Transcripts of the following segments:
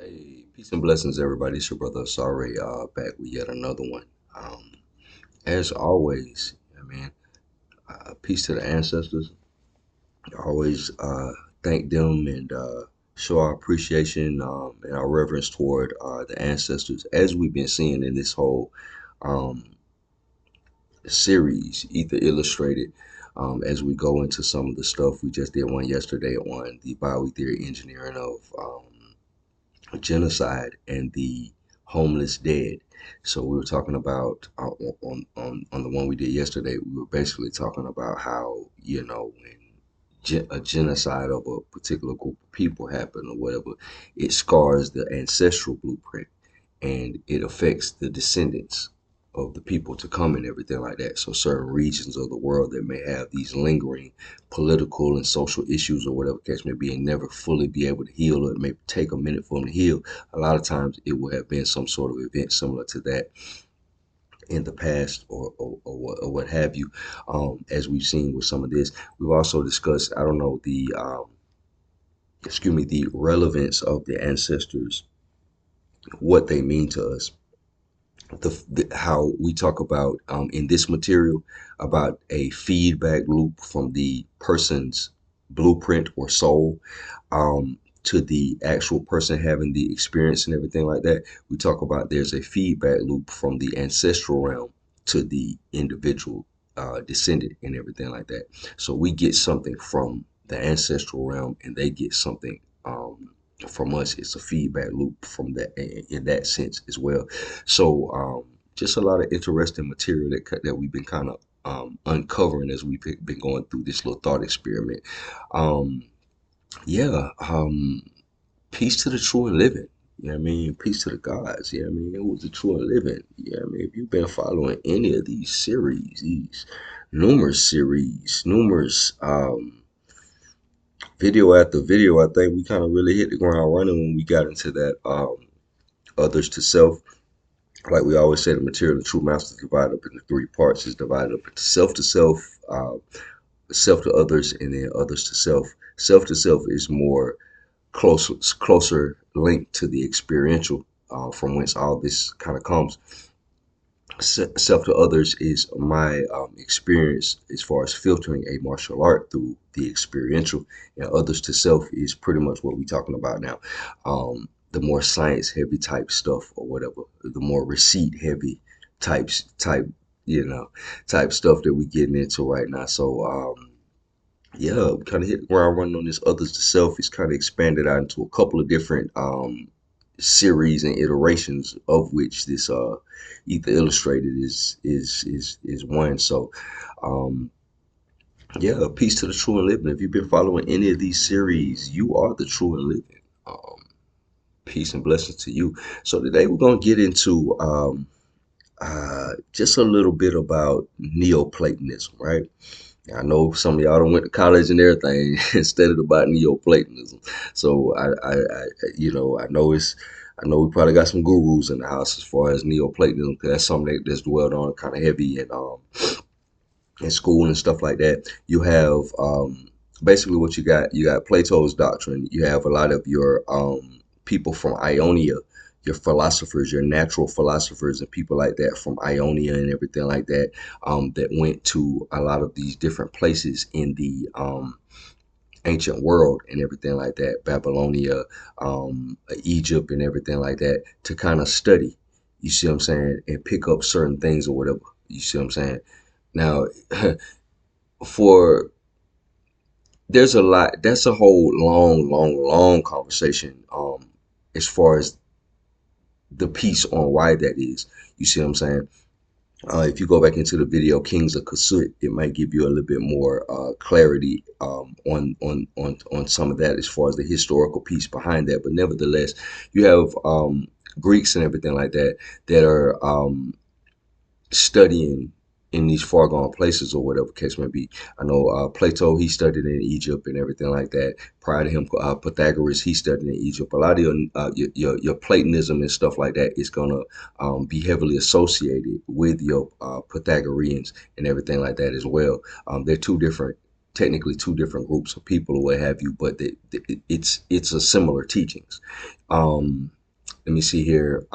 Hey, peace and blessings, everybody. It's your brother Sorry, back with yet another one. Um, as always, I mean, peace to the ancestors. Always thank them and show our appreciation and our reverence toward the ancestors, as we've been seeing in this whole um, series, Ether Illustrated. As we go into some of the stuff, we just did one yesterday on the Bio Aetheric engineering of genocide and the homeless dead. So we were talking about on the one we did yesterday. We were basically talking about how when a genocide of a particular group of people happen or whatever, it scars the ancestral blueprint and it affects the descendants of the people to come and everything like that. So certain regions of the world that may have these lingering political and social issues or whatever case may be and never fully be able to heal, or it may take a minute for them to heal. A lot of times it will have been some sort of event similar to that in the past, or what have you. As we've seen with some of this, we've also discussed, I don't know, the the relevance of the ancestors, what they mean to us. How we talk about in this material about a feedback loop from the person's blueprint or soul to the actual person having the experience and everything like that. We talk about there's a feedback loop from the ancestral realm to the individual descendant and everything like that. So we get something from the ancestral realm and they get something from us. It's a feedback loop from that in that sense as well. So just a lot of interesting material that we've been kind of uncovering as we've been going through this little thought experiment. Um, yeah, peace to the true and living. Yeah, I mean, peace to the gods. Yeah, I mean, it was the true and living. Yeah, I mean, if you've been following any of these series, these numerous video after video, I think we kind of really hit the ground running when we got into that others to self. Like we always say, the material of the true master is divided up into three parts. It's divided up into self to others, and then others to self. Self to self is more closer linked to the experiential, from whence all this kind of comes. Self to others is my experience as far as filtering a martial art through the experiential, and others to self is pretty much what we're talking about now. The more science heavy type stuff or whatever, the more receipt heavy type you know type stuff that we're getting into right now. So yeah, we kind of hit the ground running on this others to self. It's kind of expanded out into a couple of different series and iterations, of which this Ether Illustrated is one. So um yeah, peace to the true and living. If you've been following any of these series, you are the true and living. Peace and blessings to you. So today we're gonna get into just a little bit about Neoplatonism, right? I know some of y'all done went to college and everything and studied about Neoplatonism. So I know I know we probably got some gurus in the house as far as Neoplatonism, because that's something that's dwelled on kind of heavy in school and stuff like that. You have basically what you got Plato's doctrine. You have a lot of your people from Ionia, your philosophers, your natural philosophers, and people like that from Ionia and everything like that, that went to a lot of these different places in the ancient world and everything like that, Babylonia, Egypt, and everything like that, to kind of study. You see what I'm saying, and pick up certain things or whatever. You see what I'm saying. Now, for there's a lot. That's a whole long conversation. As far as the piece on why that is. You see what I'm saying? If you go back into the video Kings of Kasut, it might give you a little bit more clarity on some of that as far as the historical piece behind that. But nevertheless, you have Greeks and everything like that that are studying in these far gone places or whatever case may be. I know Plato, he studied in Egypt and everything like that. Prior to him, Pythagoras, he studied in Egypt. A lot of your Platonism and stuff like that is gonna be heavily associated with your Pythagoreans and everything like that as well. They're two different technically two different groups of people or what have you, but it's a similar teachings. Um, Let me see here.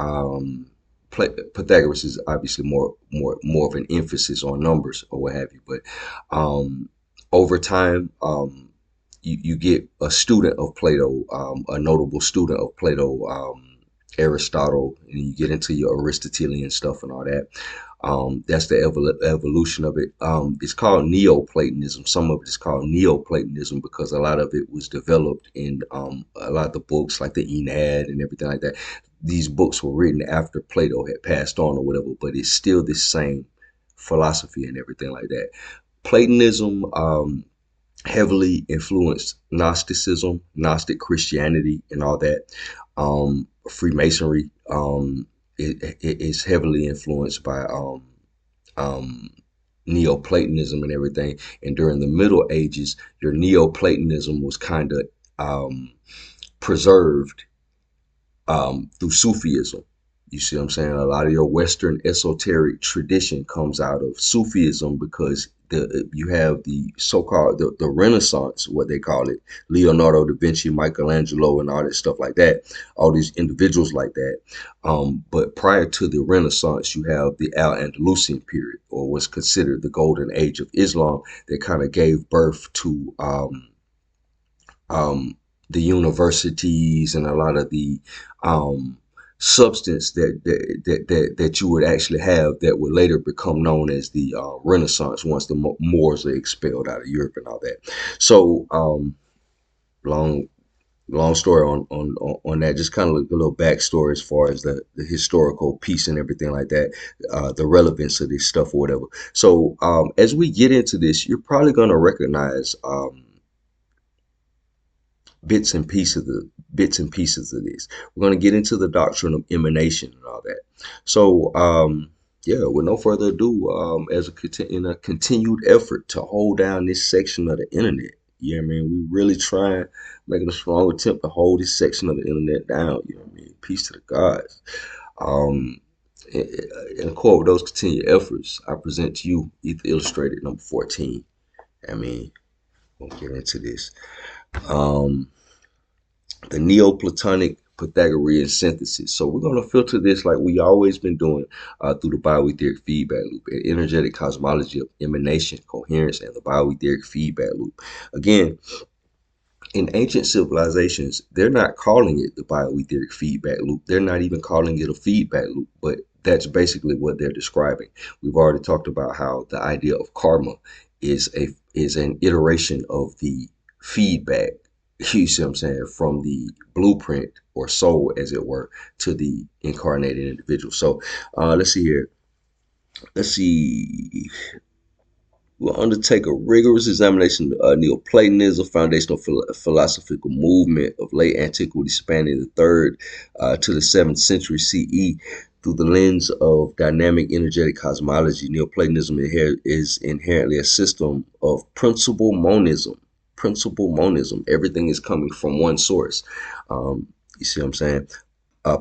Pythagoras is obviously more of an emphasis on numbers or what have you, but um, over time, you get a student of Plato, a notable student of Plato, Aristotle, and you get into your Aristotelian stuff and all that. That's the evolution of it. It's called Neoplatonism. Some of it is called Neoplatonism because a lot of it was developed in a lot of the books like the Aeneid and everything like that. These books were written after Plato had passed on or whatever, but it's still the same philosophy and everything like that. Platonism heavily influenced Gnosticism, Gnostic Christianity, and all that. Freemasonry it is heavily influenced by um, Neoplatonism and everything. And during the Middle Ages, your Neoplatonism was kind of preserved through Sufism. You see what I'm saying? A lot of your Western esoteric tradition comes out of Sufism because you have the so-called the Renaissance, what they call it, Leonardo da Vinci, Michelangelo, and all that stuff like that. All these individuals like that. But prior to the Renaissance, you have the Al-Andalusian period, or what's considered the golden age of Islam, that kind of gave birth to um, the universities and a lot of the um, substance that you would actually have that would later become known as the Renaissance once the Moors are expelled out of Europe and all that. So long long story on that. Just kind of a little backstory as far as the historical piece and everything like that, the relevance of this stuff or whatever. So as we get into this, you're probably going to recognize bits and pieces of this. We're going to get into the doctrine of emanation and all that. So yeah, with no further ado, in a continued effort to hold down this section of the internet. Yeah, I mean, we really trying, making a strong attempt to hold this section of the internet down. You know what I mean? Peace to the gods. Um, in accord with those continued efforts, I present to you Ether Illustrated number 14. I mean, we'll get into this. Um, the Neoplatonic Pythagorean synthesis. So we're going to filter this like we always been doing through the Bio Aetheric Feedback Loop, an energetic cosmology of emanation, coherence, and the Bio Aetheric Feedback Loop. Again, in ancient civilizations, they're not calling it the Bio Aetheric Feedback Loop. They're not even calling it a feedback loop, but that's basically what they're describing. We've already talked about how the idea of karma is an iteration of the feedback, you see what I'm saying, from the blueprint or soul, as it were, to the incarnated individual. So let's see here. Let's see. We'll undertake a rigorous examination of Neoplatonism, a foundational philosophical movement of late antiquity spanning the 3rd to the 7th century CE. Through the lens of dynamic energetic cosmology, Neoplatonism is inherently a system of principle-monism. Principle-monism. Everything is coming from one source. You see what I'm saying?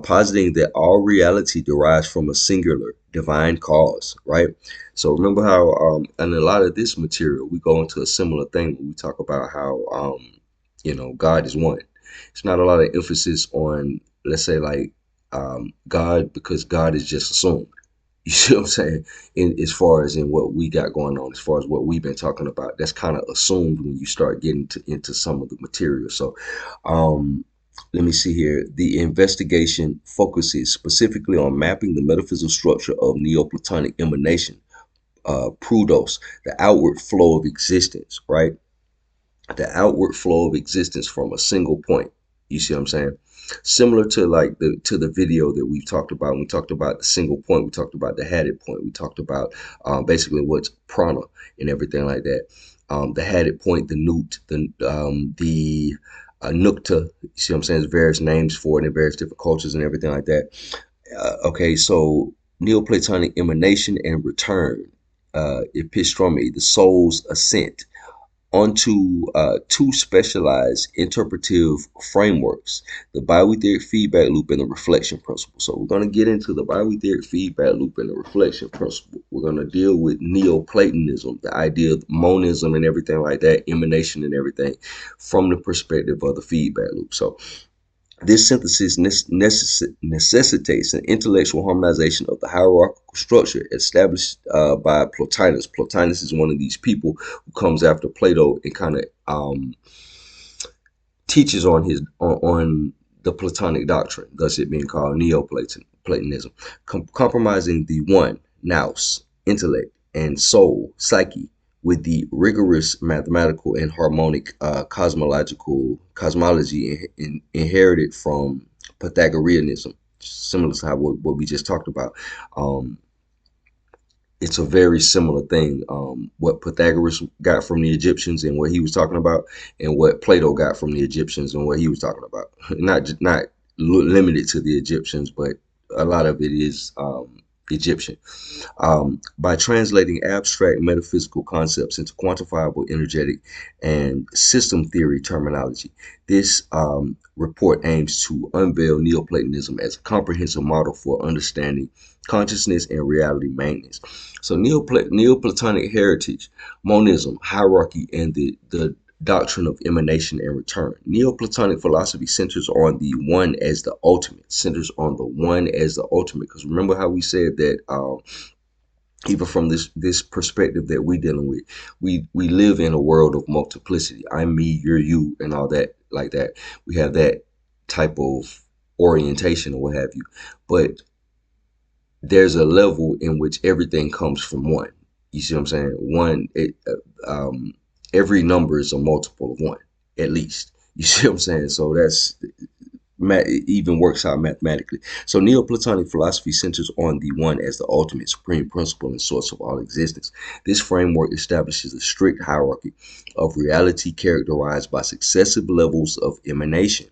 Positing that all reality derives from a singular divine cause, right? So remember how in a lot of this material, we go into a similar thing when we talk about how, God is one. It's not a lot of emphasis on, let's say, like God, because God is just assumed. You see what I'm saying? As far as in what we got going on, as far as what we've been talking about, that's kind of assumed when you start getting into some of the material. So, let me see here. The investigation focuses specifically on mapping the metaphysical structure of Neoplatonic emanation, Proodos, the outward flow of existence, right? The outward flow of existence from a single point. You see what I'm saying? Similar to like the video that we've talked about. When we talked about the single point, we talked about the hatted point, we talked about basically what's prana and everything like that. The hatted point, the newt, the nukta. You see what I'm saying? There's various names for it in various different cultures and everything like that. Okay, so Neoplatonic emanation and return, Epistrophē, the soul's ascent onto two specialized interpretive frameworks, the Bio Aetheric Feedback Loop and the reflection principle. So we're going to get into the Bio Aetheric Feedback Loop and the reflection principle. We're going to deal with Neoplatonism, the idea of monism and everything like that, emanation and everything, from the perspective of the feedback loop. So this synthesis necessitates an intellectual harmonization of the hierarchical structure established by Plotinus. Plotinus is one of these people who comes after Plato and kind of teaches on the Platonic doctrine, thus it being called Neoplatonism, compromising the one, Nous, intellect, and soul, Psyche, with the rigorous mathematical and harmonic cosmology inherited from Pythagoreanism, similar to what we just talked about. It's a very similar thing. What Pythagoras got from the Egyptians and what he was talking about, and what Plato got from the Egyptians and what he was talking about. Not limited to the Egyptians, but a lot of it is Egyptian. By translating abstract metaphysical concepts into quantifiable, energetic, and system theory terminology, this report aims to unveil Neoplatonism as a comprehensive model for understanding consciousness and reality maintenance. So Neoplatonic heritage, monism, hierarchy, and the doctrine of emanation and return. Neoplatonic philosophy centers on the one as the ultimate, because remember how we said that even from this perspective that we're dealing with, we live in a world of multiplicity. I'm me, you're you, and all that like that. We have that type of orientation or what have you. But there's a level in which everything comes from one. You see what I'm saying? Every number is a multiple of one, at least. You see what I'm saying? So it even works out mathematically. So Neoplatonic philosophy centers on the one as the ultimate supreme principle and source of all existence. This framework establishes a strict hierarchy of reality characterized by successive levels of emanation,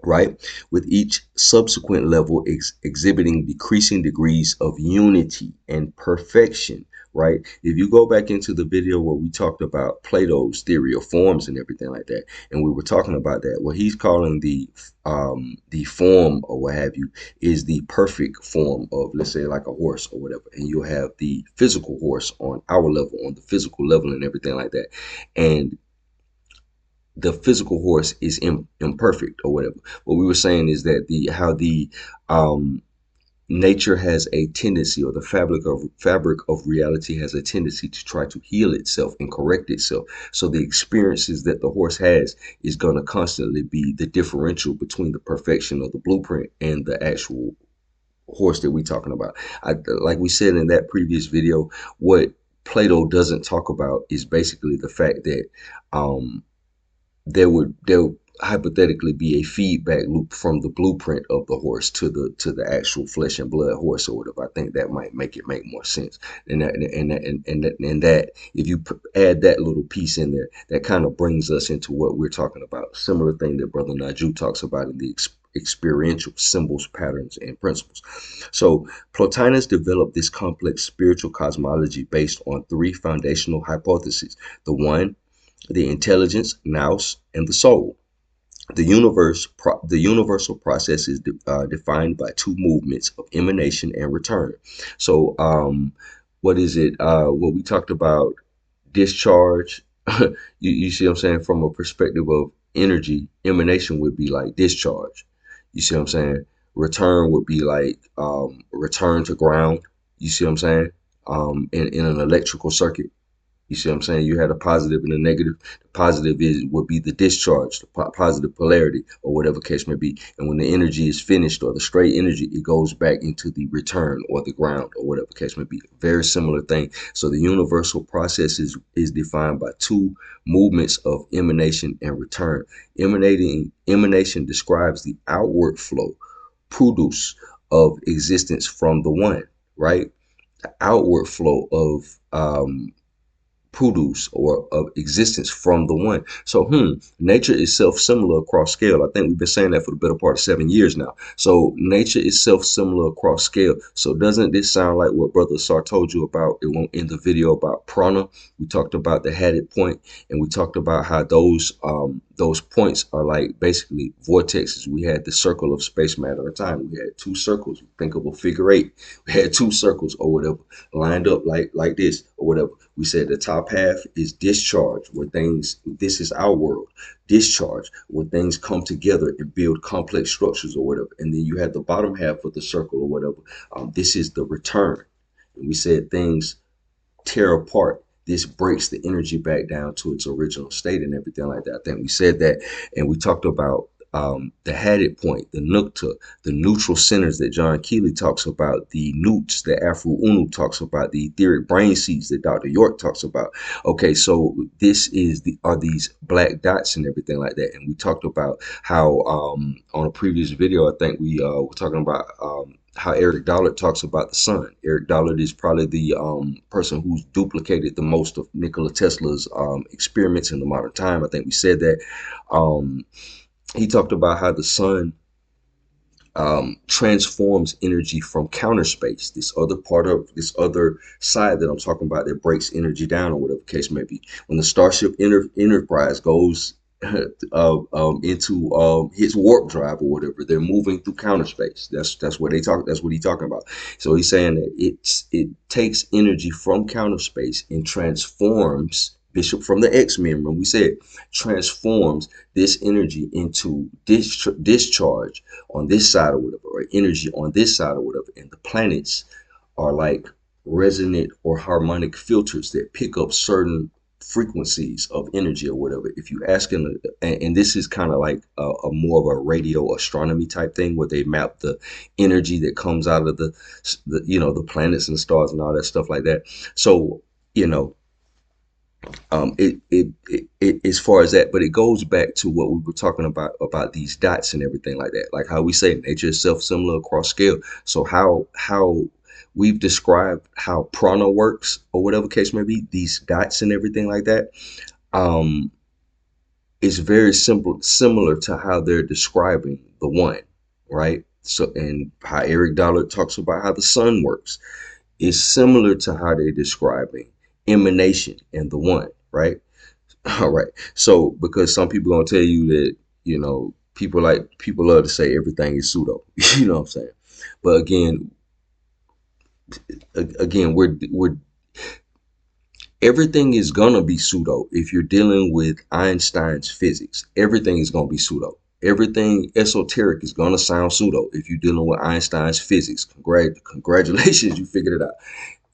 right? With each subsequent level exhibiting decreasing degrees of unity and perfection, right? If you go back into the video where we talked about Plato's theory of forms and everything like that, and we were talking about that, what he's calling the form or what have you is the perfect form of, let's say, like a horse or whatever, and you'll have the physical horse on our level, on the physical level and everything like that, and the physical horse is imperfect or whatever. What we were saying is that nature has a tendency, or the fabric of reality has a tendency to try to heal itself and correct itself. So the experiences that the horse has is going to constantly be the differential between the perfection of the blueprint and the actual horse that we're talking about. Like we said in that previous video, what Plato doesn't talk about is basically the fact that there would hypothetically be a feedback loop from the blueprint of the horse to the actual flesh and blood horse or whatever. I think that might make more sense. And that if you add that little piece in there, that kind of brings us into what we're talking about. Similar thing that Brother Nous talks about in the experiential symbols, patterns, and principles. So Plotinus developed this complex spiritual cosmology based on three foundational hypotheses: the one, the intelligence, Nous, and the soul. The universal process is defined by two movements of emanation and return. So what is it? What we talked about, discharge. You see what I'm saying? From a perspective of energy, emanation would be like discharge. You see what I'm saying? Return would be like return to ground. You see what I'm saying? In an electrical circuit. You see what I'm saying? You had a positive and a negative. The positive would be the discharge, the positive polarity, or whatever case may be. And when the energy is finished, or the straight energy, it goes back into the return or the ground, or whatever case may be. Very similar thing. So the universal process is defined by two movements of emanation and return. Emanation describes the outward flow, Proodos, of existence from the one, right? The outward flow of Proodos, or of existence from the one. So, nature is self-similar across scale. I think we've been saying that for the better part of 7 years now. So, nature is self-similar across scale. So, doesn't this sound like what Brother Sar told you about in the video about prana? We talked about the hatted point, and we talked about how those points are like basically vortexes. We had the circle of space, matter, and time. We had two circles. Think of a figure eight. We had two circles or whatever lined up like this or whatever. We said the top half is discharge, where things, this is our world. Discharge, where things come together and build complex structures or whatever. And then you have the bottom half of the circle or whatever. This is the return. And we said things tear apart. This breaks the energy back down to its original state and everything like that. I think we said that, and we talked about the hatted point, the nukta, the neutral centers that John Keeley talks about, the newts that Afro Unu talks about, the etheric brain seeds that Dr. York talks about. Okay, so this is are these black dots and everything like that. And we talked about how on a previous video, I think we were talking about how Eric Dollard talks about the sun. Eric Dollard is probably the person who's duplicated the most of Nikola Tesla's experiments in the modern time. I think we said that. He talked about how the sun transforms energy from counter space, this other part of this other side that I'm talking about that breaks energy down or whatever the case may be. When the Starship Enterprise goes into his warp drive or whatever, they're moving through counter space. That's what he's talking about. So he's saying that it takes energy from counter space and transforms, Bishop from the X-Men, when we said transforms this energy into discharge on this side or whatever, or energy on this side or whatever. And the planets are like resonant or harmonic filters that pick up certain frequencies of energy or whatever. If you ask them, and this is kind of like a more of a radio astronomy type thing, where they map the energy that comes out of the the planets and stars and all that stuff like that. So as far as that, but it goes back to what we were talking about these dots and everything like that, like how we say nature is self-similar across scale. So how we've described how prana works or whatever case may be, these dots and everything like that, is very similar to how they're describing the one, right? So, and how Eric Dollard talks about how the sun works is similar to how they're describing emanation and the one, right? All right. So because some people are gonna tell you that, people love to say everything is pseudo. You know what I'm saying? But again, we're everything is gonna be pseudo if you're dealing with Einstein's physics. Everything is gonna be pseudo. Everything esoteric is gonna sound pseudo if you're dealing with Einstein's physics. Congratulations, you figured it out.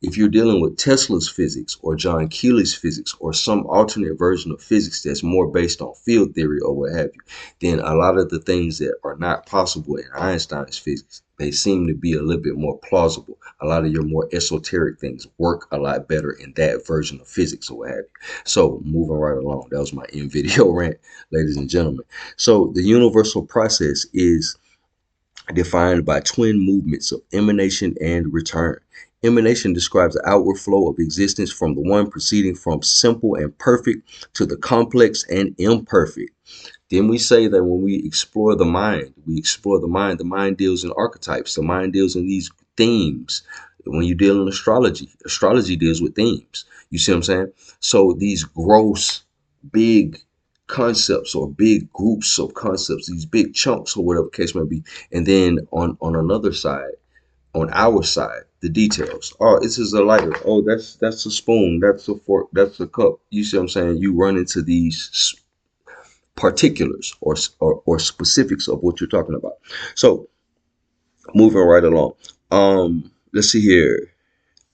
If you're dealing with Tesla's physics or John Keely's physics or some alternate version of physics that's more based on field theory or what have you, then a lot of the things that are not possible in Einstein's physics, they seem to be a little bit more plausible. A lot of your more esoteric things work a lot better in that version of physics or what have you. So moving right along, that was my end video rant, ladies and gentlemen. So the universal process is defined by twin movements of emanation and return. Emanation describes the outward flow of existence from the one proceeding from simple and perfect to the complex and imperfect. Then we say that when we explore the mind, the mind deals in archetypes, the mind deals in these themes. When you deal in astrology deals with themes. You see what I'm saying? So these gross, big concepts or big groups of concepts, these big chunks or whatever case may be. And then on another side, on our side, the details. Oh, this is a lighter. Oh, that's a spoon. That's a fork. That's a cup. You see what I'm saying? You run into these particulars or specifics of what you're talking about. So moving right along. Let's see here.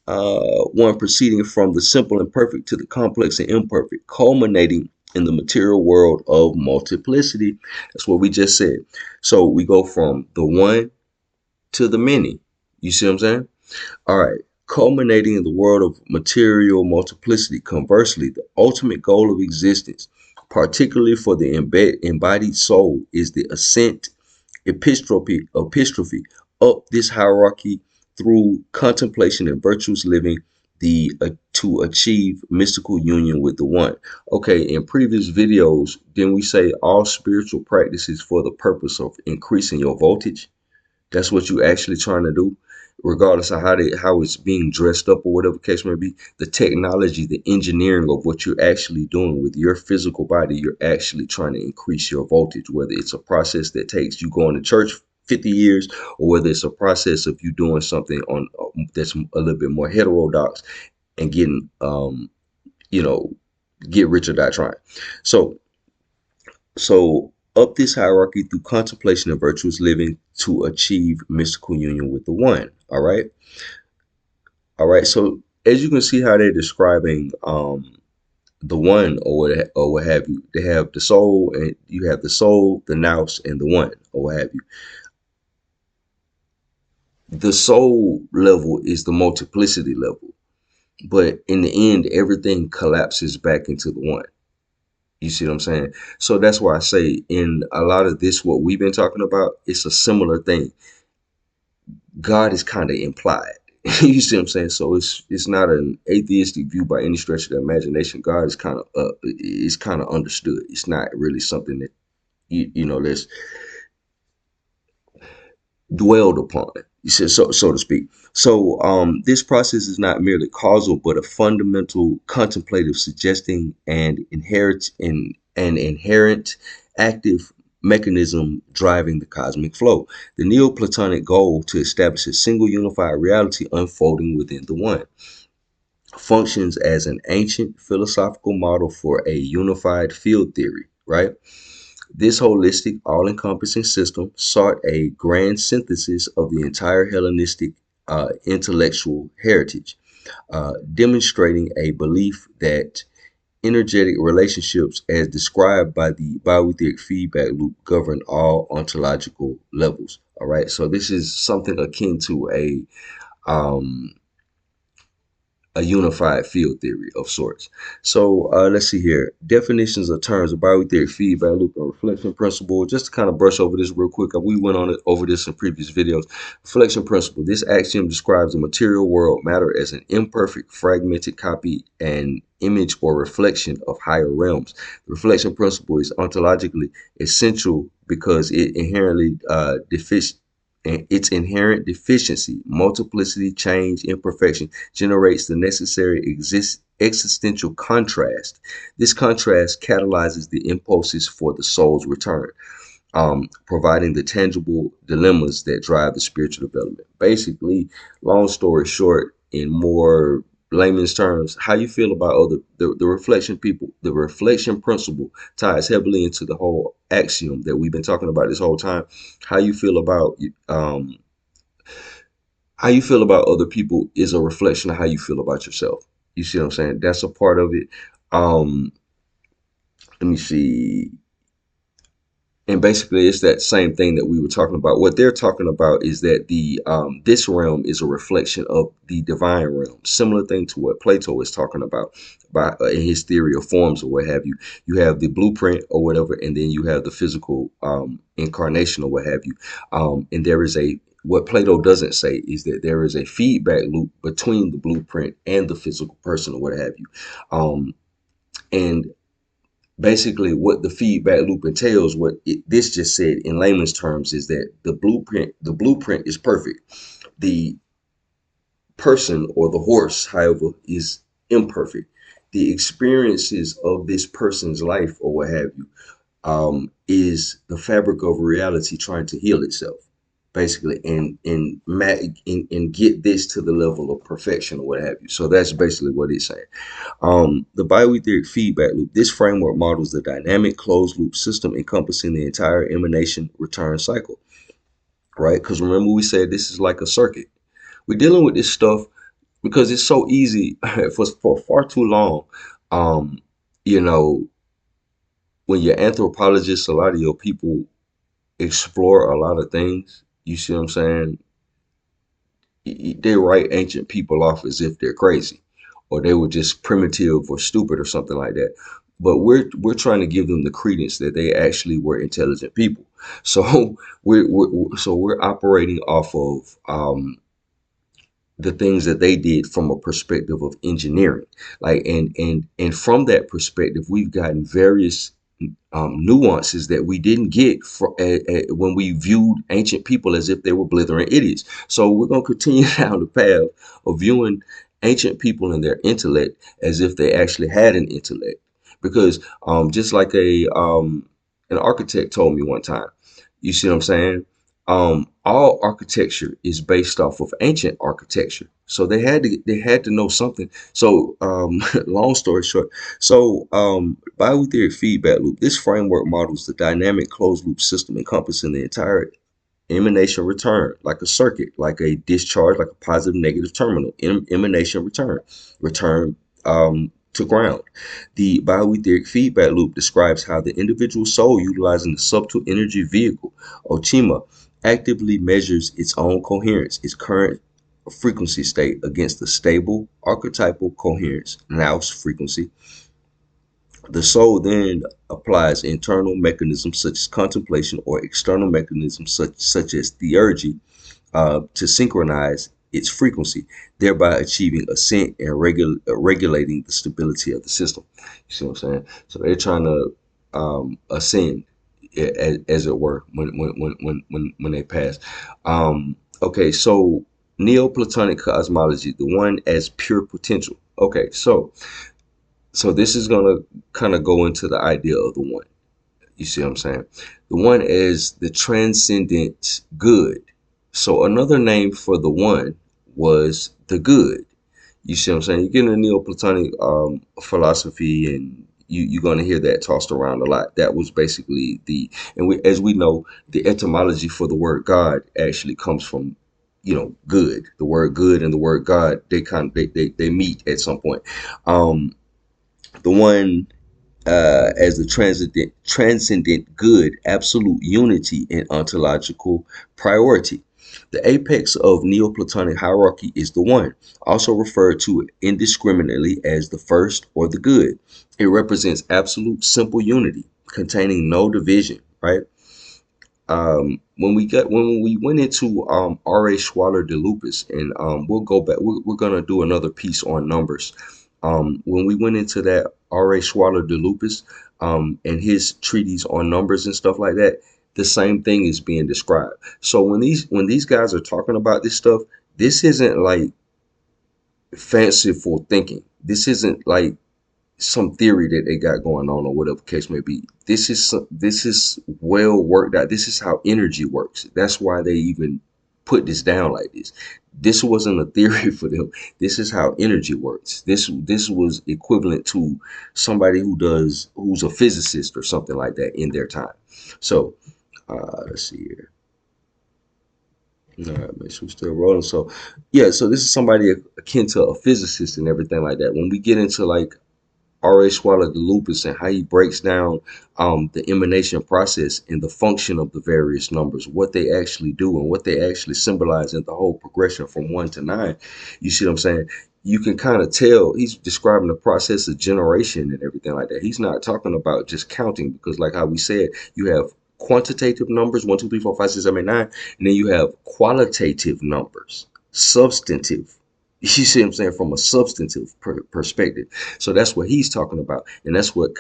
One proceeding from the simple and perfect to the complex and imperfect, culminating in the material world of multiplicity. That's what we just said. So we go from the one to the many. You see what I'm saying? All right. Culminating in the world of material multiplicity. Conversely, the ultimate goal of existence, particularly for the embodied soul, is the ascent, Epistrophe, up this hierarchy through contemplation and virtuous living, to achieve mystical union with the one. Okay, in previous videos, didn't we say all spiritual practices for the purpose of increasing your voltage? That's what you're actually trying to do, regardless of how it's being dressed up or whatever case may be. The technology, the engineering of what you're actually doing with your physical body, you're actually trying to increase your voltage, whether it's a process that takes you going to church 50 years, or whether it's a process of you doing something on that's a little bit more heterodox and getting you know, get rich or die trying. So up this hierarchy through contemplation of virtuous living to achieve mystical union with the one. All right. All right. So as you can see how they're describing the one, or what have you. They have the soul, and you have the soul, the nous, and the one, or what have you. The soul level is the multiplicity level, but in the end, everything collapses back into the one. You see what I'm saying? So that's why I say in a lot of this, what we've been talking about, it's a similar thing. God is kind of implied. You see what I'm saying? So it's not an atheistic view by any stretch of the imagination. God is kind of understood. It's not really something that you know that's dwelled upon. You said so to speak. So this process is not merely causal, but a fundamental contemplative, suggesting an inherent active mechanism driving the cosmic flow. The Neoplatonic goal to establish a single unified reality unfolding within the one functions as an ancient philosophical model for a unified field theory, right? This holistic, all-encompassing system sought a grand synthesis of the entire Hellenistic intellectual heritage, demonstrating a belief that energetic relationships, as described by the Bio Aetheric Feedback Loop, govern all ontological levels. All right, so this is something akin to a unified field theory of sorts. So let's see here. Definitions of terms of Bio Aetheric feedback loop and reflection principle. Just to kind of brush over this real quick. We went over this in previous videos. Reflection principle. This axiom describes the material world matter as an imperfect, fragmented copy and image or reflection of higher realms. The reflection principle is ontologically essential because it inherently its inherent deficiency, multiplicity, change, imperfection generates the necessary existential contrast. This contrast catalyzes the impulses for the soul's return, providing the tangible dilemmas that drive the spiritual development. Basically, long story short, in more layman's terms, how you feel about the reflection people, the reflection principle ties heavily into the whole axiom that we've been talking about this whole time. How you feel about other people is a reflection of how you feel about yourself. You see what I'm saying? That's a part of it. Let me see. And basically, it's that same thing that we were talking about. What they're talking about is that the this realm is a reflection of the divine realm. Similar thing to what Plato is talking about in his theory of forms or what have you. You have the blueprint or whatever, and then you have the physical incarnation or what have you. And there is what Plato doesn't say is that there is a feedback loop between the blueprint and the physical person or what have you. And basically what the feedback loop entails, this just said in layman's terms, is that the blueprint is perfect. The person or the horse, however, is imperfect. The experiences of this person's life or what have you is the fabric of reality trying to heal itself, basically, and get this to the level of perfection or what have you. So that's basically what it's saying. The Bio Aetheric Feedback Loop. This framework models the dynamic closed loop system encompassing the entire emanation return cycle, right? Because remember we said this is like a circuit. We're dealing with this stuff because it's so easy for far too long. You know, when you're anthropologists, a lot of your people explore a lot of things. You see what I'm saying? They write ancient people off as if they're crazy, or they were just primitive or stupid or something like that. But we're trying to give them the credence that they actually were intelligent people. So we're operating off of the things that they did from a perspective of engineering. Like, and from that perspective, we've gotten various nuances that we didn't get when we viewed ancient people as if they were blithering idiots. So we're going to continue down the path of viewing ancient people and their intellect as if they actually had an intellect. Because just like an architect told me one time, you see what I'm saying? All architecture is based off of ancient architecture. So they had to know something. So long story short, so Bio Aetheric Feedback Loop, this framework models the dynamic closed loop system encompassing the entire emanation return, like a circuit, like a discharge, like a positive negative terminal, emanation return to ground. The bioetheric feedback loop describes how the individual soul, utilizing the subtle energy vehicle, Ochima, actively measures its own coherence, its current frequency state, against the stable archetypal coherence, Nous frequency. The soul then applies internal mechanisms such as contemplation or external mechanisms such as theurgy to synchronize its frequency, thereby achieving ascent and regulating the stability of the system. You see what I'm saying? So they're trying to ascend, as it were, when they pass. Okay, so Neoplatonic cosmology, the one as pure potential. Okay, so this is gonna kind of go into the idea of the one. You see what I'm saying? The one is the transcendent good. So another name for the one was the good. You see what I'm saying? You get into Neoplatonic philosophy, and you're going to hear that tossed around a lot. That was basically as we know, the etymology for the word God actually comes from, good. The word good and the word God, they meet at some point. The one as the transcendent good, absolute unity, and ontological priority. The apex of Neoplatonic hierarchy is the one, also referred to indiscriminately as the first or the good. It represents absolute simple unity, containing no division, right? When we went into R.A. Schwaller de Lupus, and we'll go back, we're gonna do another piece on numbers. When we went into that R.A. Schwaller de Lupus and his treatise on numbers and stuff like that, the same thing is being described. So when these guys are talking about this stuff, this isn't like fanciful thinking. This isn't like some theory that they got going on or whatever case may be. This is well worked out. This is how energy works. That's why they even put this down like this. This wasn't a theory for them. This is how energy works. This was equivalent to somebody who's a physicist or something like that in their time. So let's see here. All right, make sure we're still rolling. So yeah, so this is somebody akin to a physicist and everything like that. When we get into like R.A. Schwaller de Lupus and how he breaks down the emanation process and the function of the various numbers, what they actually do and what they actually symbolize in the whole progression from 1 to 9. You see what I'm saying? You can kind of tell he's describing the process of generation and everything like that. He's not talking about just counting, because like how we said, you have quantitative numbers, 1, 2, 3, 4, 5, 6, 7, 8, 9, and then you have qualitative numbers, substantive. You see what I'm saying? From a substantive perspective. So that's what he's talking about. And that's what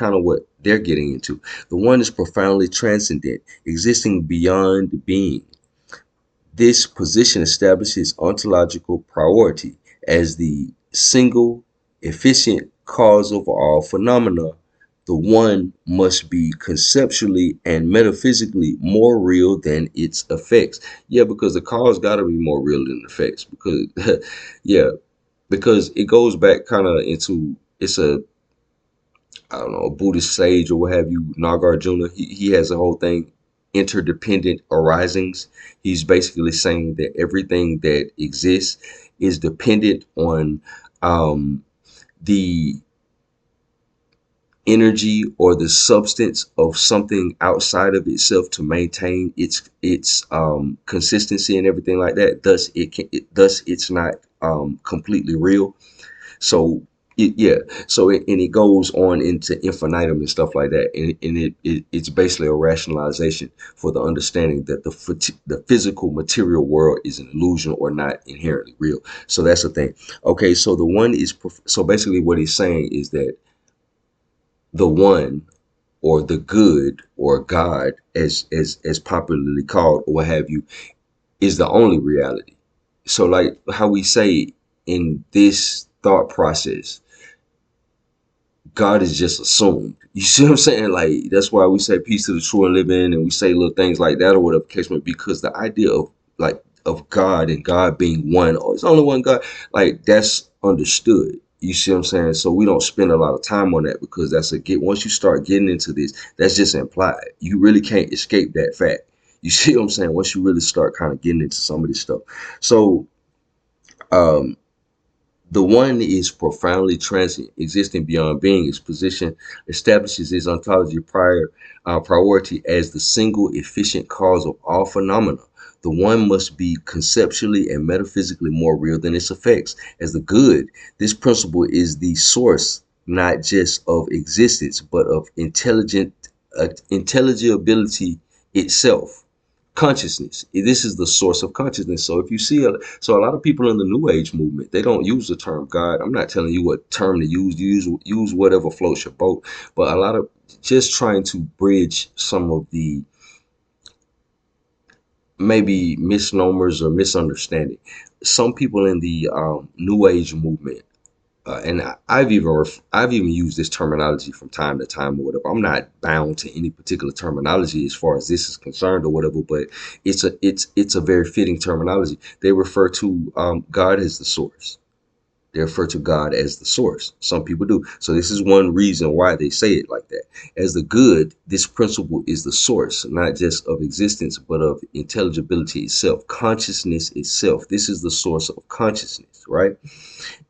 they're getting into. The one is profoundly transcendent, existing beyond being. This position establishes ontological priority as the single efficient cause of all phenomena. The one must be conceptually and metaphysically more real than its effects. Yeah, because the cause got to be more real than the effects. Because, yeah, because it goes back kind of into, it's a, I don't know, a Buddhist sage or what have you, Nagarjuna. He has a whole thing, interdependent arisings. He's basically saying that everything that exists is dependent on the energy or the substance of something outside of itself to maintain its consistency and everything like that. Thus it's not completely real. So Yeah, so and it goes on into infinitum and stuff like that, and it's basically a rationalization for the understanding that the physical material world is an illusion or not inherently real. So that's the thing. Okay, so the one is so basically what he's saying is that the one, or the good, or God, as popularly called or what have you, is the only reality. So like how we say in this thought process, God is just assumed. You see what I'm saying? Like that's why we say peace to the true and living, and we say little things like that or whatever the case may be, because the idea of like of God and God being one, or it's only one God, like that's understood. You see what I'm saying? So we don't spend a lot of time on that because that's a get. Once you start getting into this, that's just implied. You really can't escape that fact. You see what I'm saying? Once you really start kind of getting into some of this stuff. So um the one is profoundly transient, existing beyond being. Its position establishes its ontology priority as the single efficient cause of all phenomena. The one must be conceptually and metaphysically more real than its effects. As the good, this principle is the source not just of existence, but of intelligibility itself. Consciousness. This is the source of consciousness. So if you see so a lot of people in the New Age movement, they don't use the term God. I'm not telling you what term to use. Use whatever floats your boat. But a lot of just trying to bridge some of the maybe misnomers or misunderstanding. Some people in the New Age movement, and I've even used this terminology from time to time or whatever. I'm not bound to any particular terminology as far as this is concerned or whatever, but it's a very fitting terminology. They refer to God as the source. They refer to God as the source. Some people do. So this is one reason why they say it like that. As the good, this principle is the source, not just of existence, but of intelligibility itself, consciousness itself. This is the source of consciousness, right?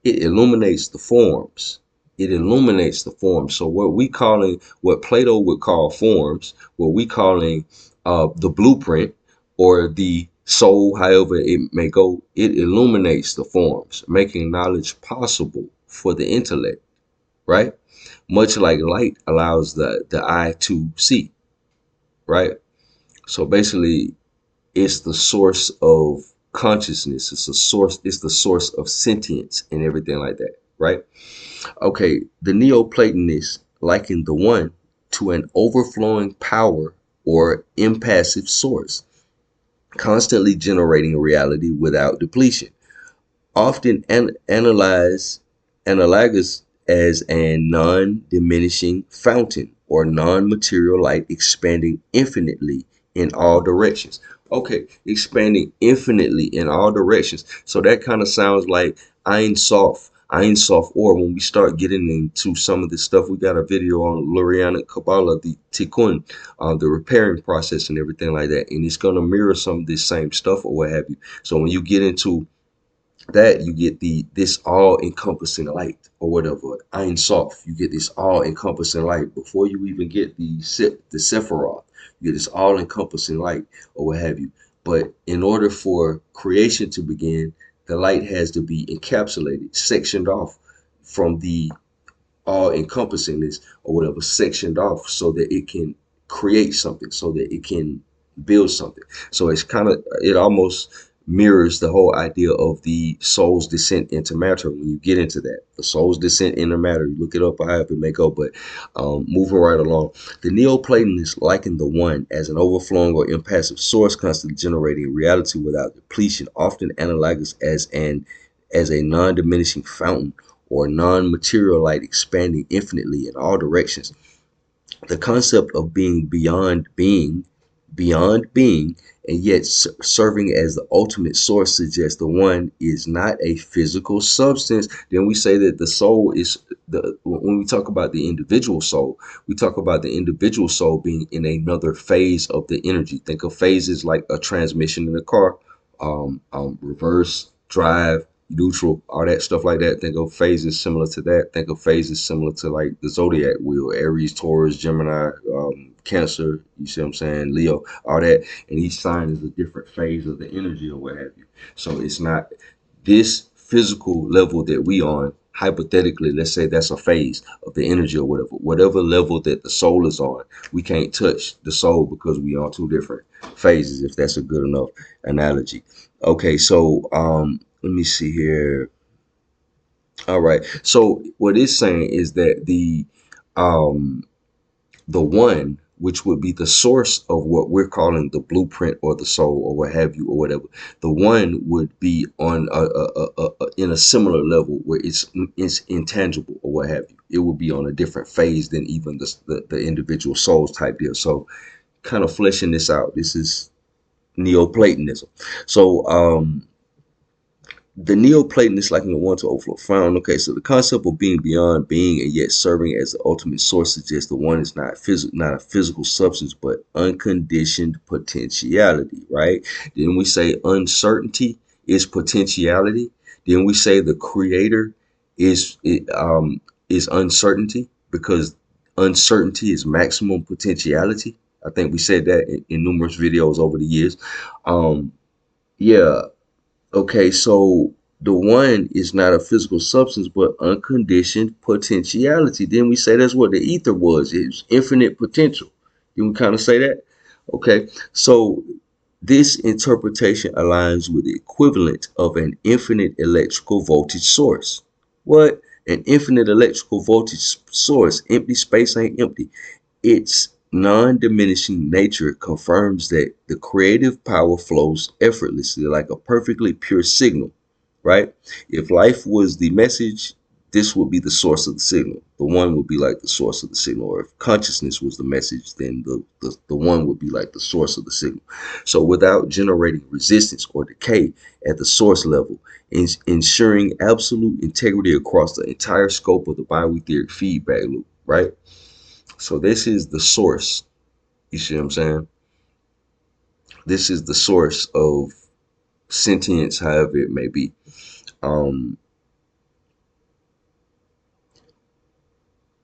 It illuminates the forms. It illuminates the forms. So what Plato would call forms, what we calling the blueprint or the soul, however it may go, it illuminates the forms, making knowledge possible for the intellect, right? Much like light allows the eye to see, right? So basically, it's the source of consciousness. It's the source of sentience and everything like that, right? Okay, the Neoplatonists liken the one to an overflowing power or impassive source, constantly generating a reality without depletion, often analogous as a non-diminishing fountain or non-material light expanding infinitely in all directions. Okay, expanding infinitely in all directions. So that kind of sounds like Ein Sof. Ein Sof, or when we start getting into some of this stuff, we got a video on Lurianic Kabbalah, the Tikkun, the repairing process and everything like that. And it's going to mirror some of this same stuff or what have you. So when you get into that, you get this all encompassing light or whatever. Ein Sof, you get this all encompassing light before you even get the Sephiroth. You get this all encompassing light or what have you. But in order for creation to begin, the light has to be encapsulated, sectioned off from the all encompassingness or whatever, sectioned off so that it can create something, so that it can build something. So it almost mirrors the whole idea of the soul's descent into matter. When you get into that, the soul's descent into matter, you look it up, however it may go. But moving right along, the Neoplatonists liken the one as an overflowing or impassive source, constantly generating reality without depletion, often analogous as a non-diminishing fountain or non-material light expanding infinitely in all directions. The concept of beyond being, and yet serving as the ultimate source suggests the one is not a physical substance. Then we say that the soul is when we talk about the individual soul, we talk about the individual soul being in another phase of the energy. Think of phases like a transmission in a car, reverse, drive, neutral, all that stuff like that. Think of phases similar to that. Think of phases similar to like the zodiac wheel: Aries, Taurus, Gemini, Cancer. You see what I'm saying? Leo, all that. And each sign is a different phase of the energy or what have you. So it's not this physical level that we on hypothetically, let's say that's a phase of the energy or whatever level that the soul is on. We can't touch the soul because we are on two different phases, if that's a good enough analogy. Okay, so let me see here. All right. So what it's saying is that um the one, which would be the source of what we're calling the blueprint or the soul or what have you or whatever, the one would be on in a similar level where it's intangible or what have you. It would be on a different phase than even the individual souls type deal. So kind of fleshing this out. This is Neoplatonism. So the Neoplatonists, like in the 1 to overflow, found, okay, so the concept of being beyond being and yet serving as the ultimate source suggests the one is not a physical substance, but unconditioned potentiality, right? Then we say uncertainty is potentiality. Then we say the creator is uncertainty, because uncertainty is maximum potentiality. I think we said that in numerous videos over the years. Yeah. Okay, so the one is not a physical substance, but unconditioned potentiality. Then we say that's what the ether was. It's infinite potential. Then we kind of say that. Okay, so this interpretation aligns with the equivalent of an infinite electrical voltage source. What? An infinite electrical voltage source. Empty space ain't empty. Its non-diminishing nature confirms that the creative power flows effortlessly like a perfectly pure signal, right? If life was the message, this would be the source of the signal. The one would be like the source of the signal. Or if consciousness was the message, then the one would be like the source of the signal. So without generating resistance or decay at the source level, ensuring absolute integrity across the entire scope of the Bio Aetheric Feedback Loop, right? So this is the source. You see what I'm saying? This is the source of sentience, however it may be. So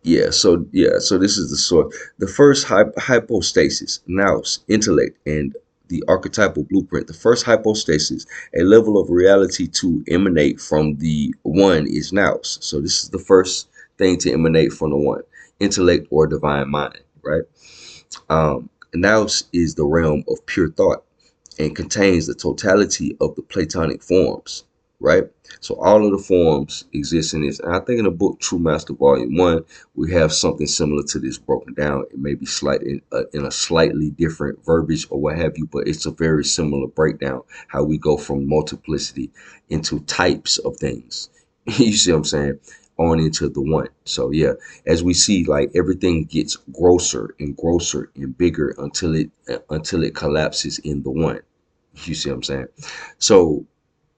this is the source. The first hypostasis, Nous, intellect, and the archetypal blueprint. The first hypostasis, a level of reality to emanate from the one, is Nous. So this is the first thing to emanate from the one, intellect or divine mind, right? Nous is the realm of pure thought and contains the totality of the Platonic forms, right? So all of the forms exist in this. And I think in the book True Master Volume 1, we have something similar to this broken down. It may be slightly in a slightly different verbiage or what have you, but it's a very similar breakdown, how we go from multiplicity into types of things. You see what I'm saying? On into the one. So yeah, as we see, like everything gets grosser and grosser and bigger until it collapses in the one. You see what I'm saying? So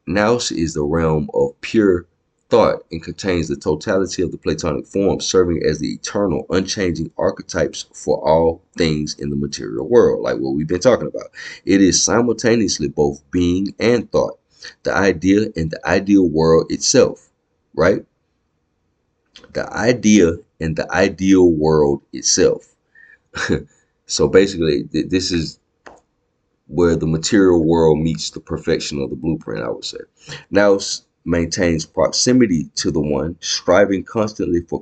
Nous is the realm of pure thought and contains the totality of the Platonic form, serving as the eternal, unchanging archetypes for all things in the material world, like what we've been talking about. It is simultaneously both being and thought, the idea and the ideal world itself, right? The idea and the ideal world itself. So basically, this is where the material world meets the perfection of the blueprint, I would say. Now maintains proximity to the one, striving constantly for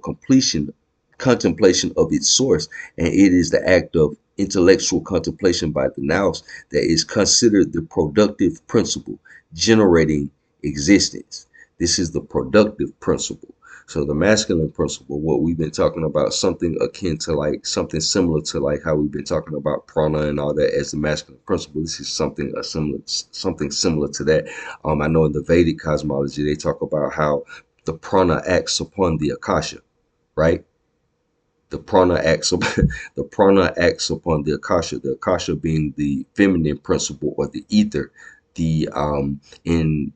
contemplation of its source, and it is the act of intellectual contemplation by the Nous that is considered the productive principle, generating existence. This is the productive principle. So the masculine principle, what we've been talking about, something akin to like something similar to like how we've been talking about prana and all that as the masculine principle. This is something similar to that. I know in the Vedic cosmology they talk about how the prana acts upon the akasha, right? The prana acts the prana acts upon the akasha being the feminine principle or the ether, the in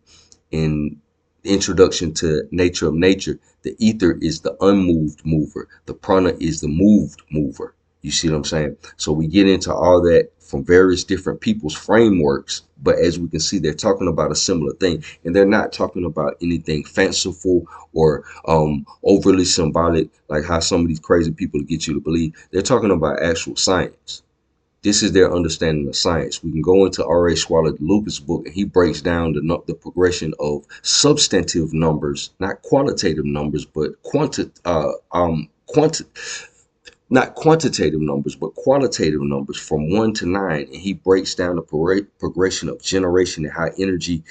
introduction to nature of nature, the ether is the unmoved mover, the prana is the moved mover. You see what I'm saying? So we get into all that from various different people's frameworks, but as we can see, they're talking about a similar thing, and they're not talking about anything fanciful or overly symbolic, like how some of these crazy people get you to believe. They're talking about actual science. This is their understanding of science. We can go into R.A. Swallowed-Lupus' book, and he breaks down the progression of substantive numbers, not qualitative numbers, but not quantitative numbers, but qualitative numbers from 1 to 9. And he breaks down the progression of generation and how energy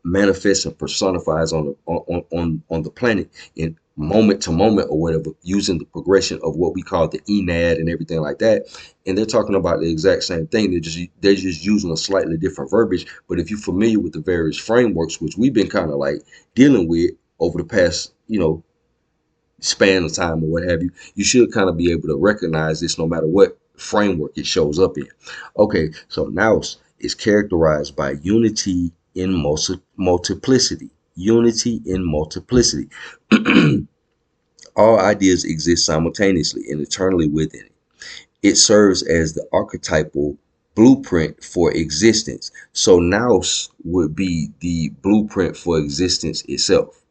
manifests and personifies on the planet in moment to moment or whatever, using the progression of what we call the enad and everything like that. And they're talking about the exact same thing. They're just using a slightly different verbiage. But if you're familiar with the various frameworks, which we've been kind of like dealing with over the past, span of time or what have you, you should kind of be able to recognize this no matter what framework it shows up in. Okay, so Nous is characterized by unity in multiplicity. Unity in multiplicity. All ideas exist simultaneously and eternally within it. It serves as the archetypal blueprint for existence. So Nous would be the blueprint for existence itself.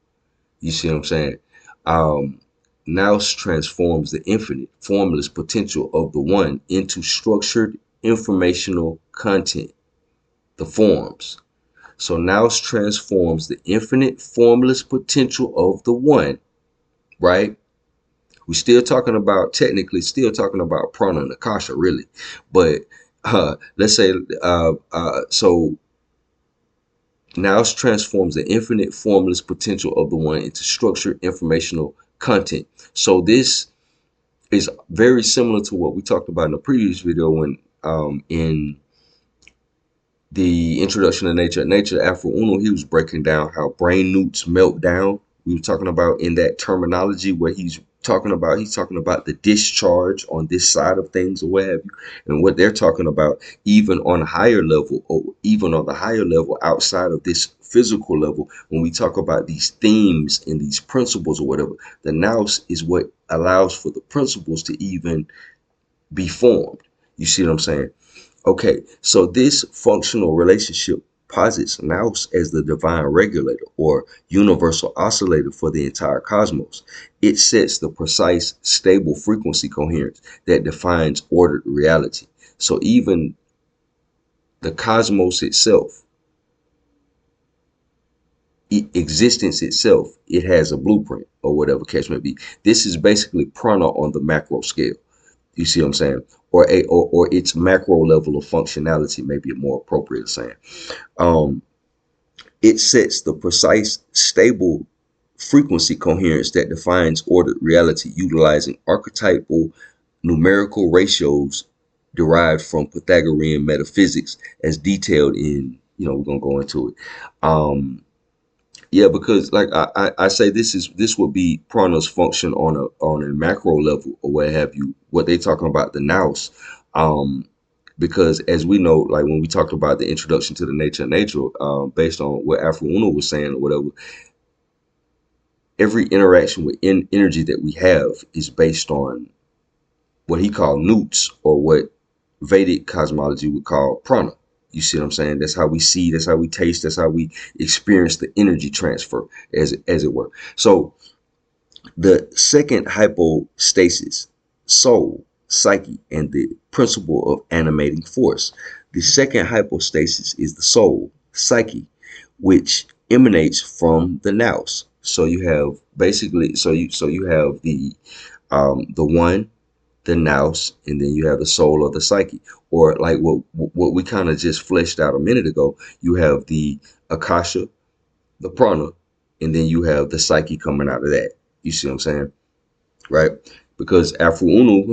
You see what I'm saying? Nous transforms the infinite, formless potential of the one into structured informational content, the forms. So Nous transforms the infinite, formless potential of the one, right? We're still talking about, technically, still talking about prana and akasha, really. But let's say, so Nous transforms the infinite, formless potential of the one into structured informational content. So this is very similar to what we talked about in the previous video when in the introduction to nature, Afro Uno, he was breaking down how brain newts melt down. We were talking about in that terminology where he's talking about the discharge on this side of things or what have you, and what they're talking about even on a higher level, or even on the higher level outside of this physical level, when we talk about these themes and these principles or whatever, the Nous is what allows for the principles to even be formed. You see what I'm saying? Okay, so this functional relationship posits Nous as the divine regulator or universal oscillator for the entire cosmos. It sets the precise, stable frequency coherence that defines ordered reality. So even the cosmos itself, existence itself, it has a blueprint or whatever case may be. This is basically prana on the macro scale. You see what I'm saying? Or its macro level of functionality may be a more appropriate saying. It sets the precise, stable frequency coherence that defines ordered reality, utilizing archetypal numerical ratios derived from Pythagorean metaphysics, as detailed in, we're gonna go into it. Yeah, because like I say, this would be prana's function on a macro level or what have you. What they talking about the Nous, because as we know, like when we talked about the introduction to the nature of nature, based on what Afro Uno was saying or whatever, every interaction with energy that we have is based on what he called Nous, or what Vedic cosmology would call prana. You see what I'm saying? That's how we see, that's how we taste, that's how we experience the energy transfer, as it were. So the second hypostasis, soul, psyche, and the principle of animating force. The second hypostasis is the soul, psyche, which emanates from the Nous. So you have basically, so you have the one, the Nous, and then you have the soul or the psyche, or like what we kind of just fleshed out a minute ago. You have the akasha, the prana, and then you have the psyche coming out of that. You see what I'm saying? Right? Because Afro Uno,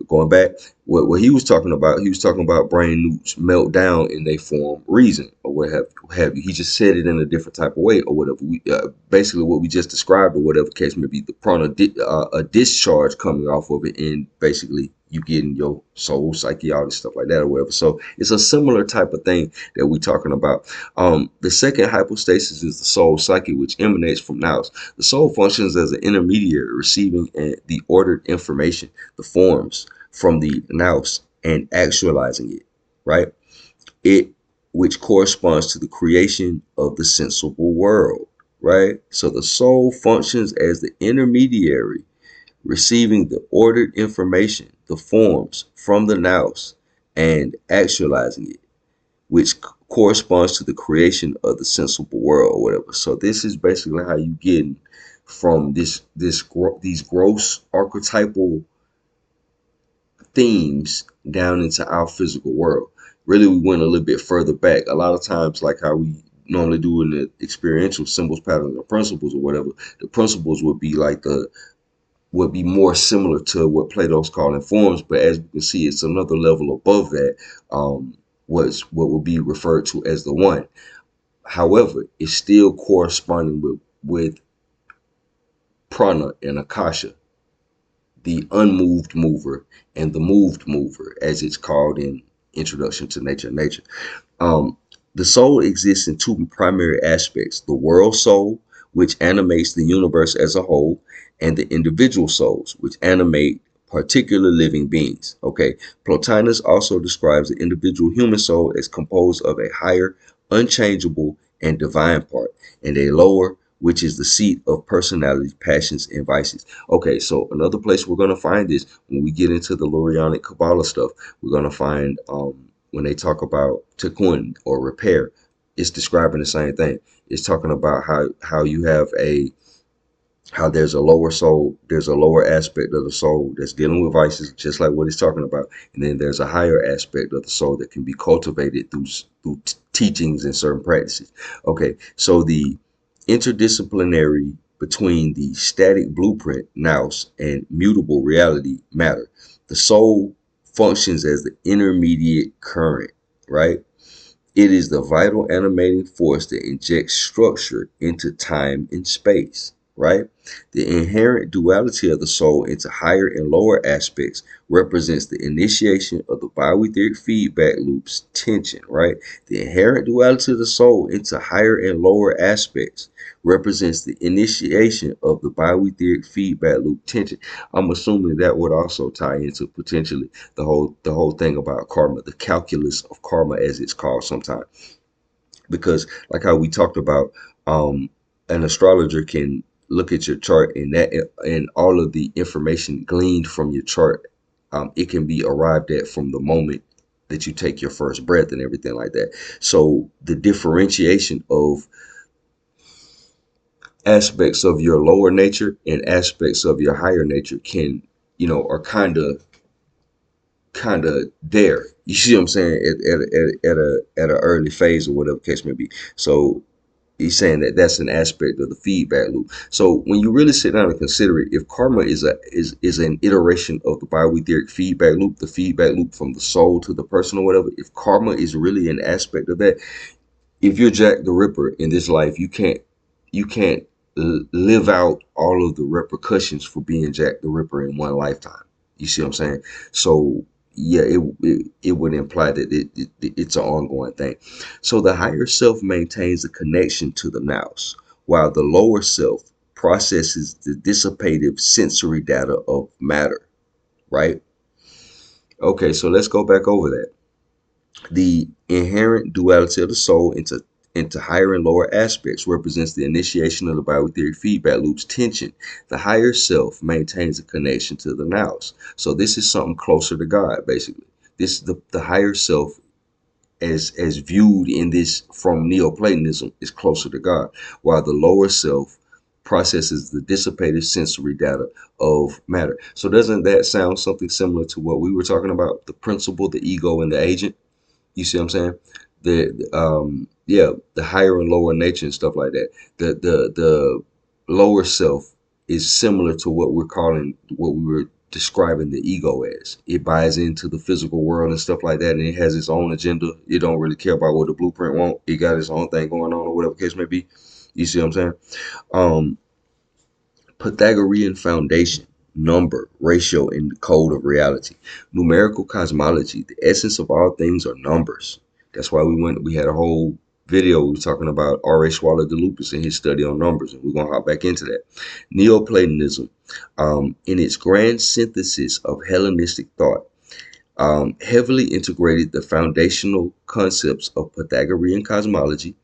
going back, what he was talking about brain newts melt down and they form reason or what have you. He just said it in a different type of way or whatever. We basically what we just described or whatever case may be, the prana, a discharge coming off of it, and basically you getting your soul, psyche, all this stuff like that or whatever. So it's a similar type of thing that we're talking about. The second hypostasis is the soul, psyche, which emanates from Nous. The soul functions as an intermediary, receiving the ordered information, the forms, from the Nous and actualizing it, right? It, which corresponds to the creation of the sensible world, right? So the soul functions as the intermediary, receiving the ordered information, the forms, from the Nous and actualizing it, which corresponds to the creation of the sensible world or whatever. So this is basically how you get from these gross archetypal themes down into our physical world. Really, we went a little bit further back. A lot of times, like how we normally do in the experiential symbols, patterns, and principles or whatever, the principles would be like would be more similar to what Plato's calling forms, but as you can see, it's another level above that. Was what would be referred to as the one. However, it's still corresponding with prana and akasha, the unmoved mover and the moved mover, as it's called in Introduction to Nature and Nature. Um, the soul exists in two primary aspects: the world soul, which animates the universe as a whole, and the individual souls, which animate particular living beings. Okay, Plotinus also describes the individual human soul as composed of a higher, unchangeable, and divine part, and a lower, which is the seat of personality, passions, and vices. Okay, so another place we're going to find this when we get into the Lurianic Kabbalah stuff, we're going to find when they talk about tikkun or repair, it's describing the same thing. It's talking about how you have how there's a lower soul, there's a lower aspect of the soul that's dealing with vices, just like what he's talking about, and then there's a higher aspect of the soul that can be cultivated through teachings and certain practices. Okay, so the interdisciplinary between the static blueprint, nous, and mutable reality, matter. The soul functions as the intermediate current, right? It is the vital animating force that injects structure into time and space, right? The inherent duality of the soul into higher and lower aspects represents the initiation of the Bio Aetheric Feedback Loop's tension, right? The inherent duality of the soul into higher and lower aspects represents the initiation of the Bio Aetheric Feedback Loop tension. I'm assuming that would also tie into potentially the whole thing about karma, the calculus of karma as it's called sometimes. Because like how we talked about, an astrologer can look at your chart and all of the information gleaned from your chart, it can be arrived at from the moment that you take your first breath and everything like that. So the differentiation of aspects of your lower nature and aspects of your higher nature can, are kind of there. You see what I'm saying? At a early phase or whatever case may be. So he's saying that that's an aspect of the feedback loop. So when you really sit down and consider it, if karma is an iteration of the Bio Aetheric feedback loop, the feedback loop from the soul to the person or whatever, if karma is really an aspect of that, if you're Jack the Ripper in this life, you can't live out all of the repercussions for being Jack the Ripper in one lifetime. You see what I'm saying? So yeah, it would imply that it's an ongoing thing. So the higher self maintains a connection to the nous, while the lower self processes the dissipative sensory data of matter, right? Okay, so let's go back over that. The inherent duality of the soul into higher and lower aspects represents the initiation of the Bio Aetheric Feedback Loop's tension. The higher self maintains a connection to the nous. So this is something closer to God, basically. This the higher self as viewed in this from Neoplatonism is closer to God, while the lower self processes the dissipated sensory data of matter. So doesn't that sound something similar to what we were talking about? The principle, the ego, and the agent? You see what I'm saying? The higher and lower nature and stuff like that. The lower self is similar to what we were describing the ego as. It buys into the physical world and stuff like that, and it has its own agenda. It don't really care about what the blueprint want. It got its own thing going on or whatever case may be. You see what I'm saying? Um, Pythagorean foundation, number, ratio, and the code of reality. Numerical cosmology, the essence of all things are numbers. That's why we had a whole video talking about R.A. Swallow de Lupus and his study on numbers, and we're going to hop back into that. Neoplatonism, in its grand synthesis of Hellenistic thought, heavily integrated the foundational concepts of Pythagorean cosmology.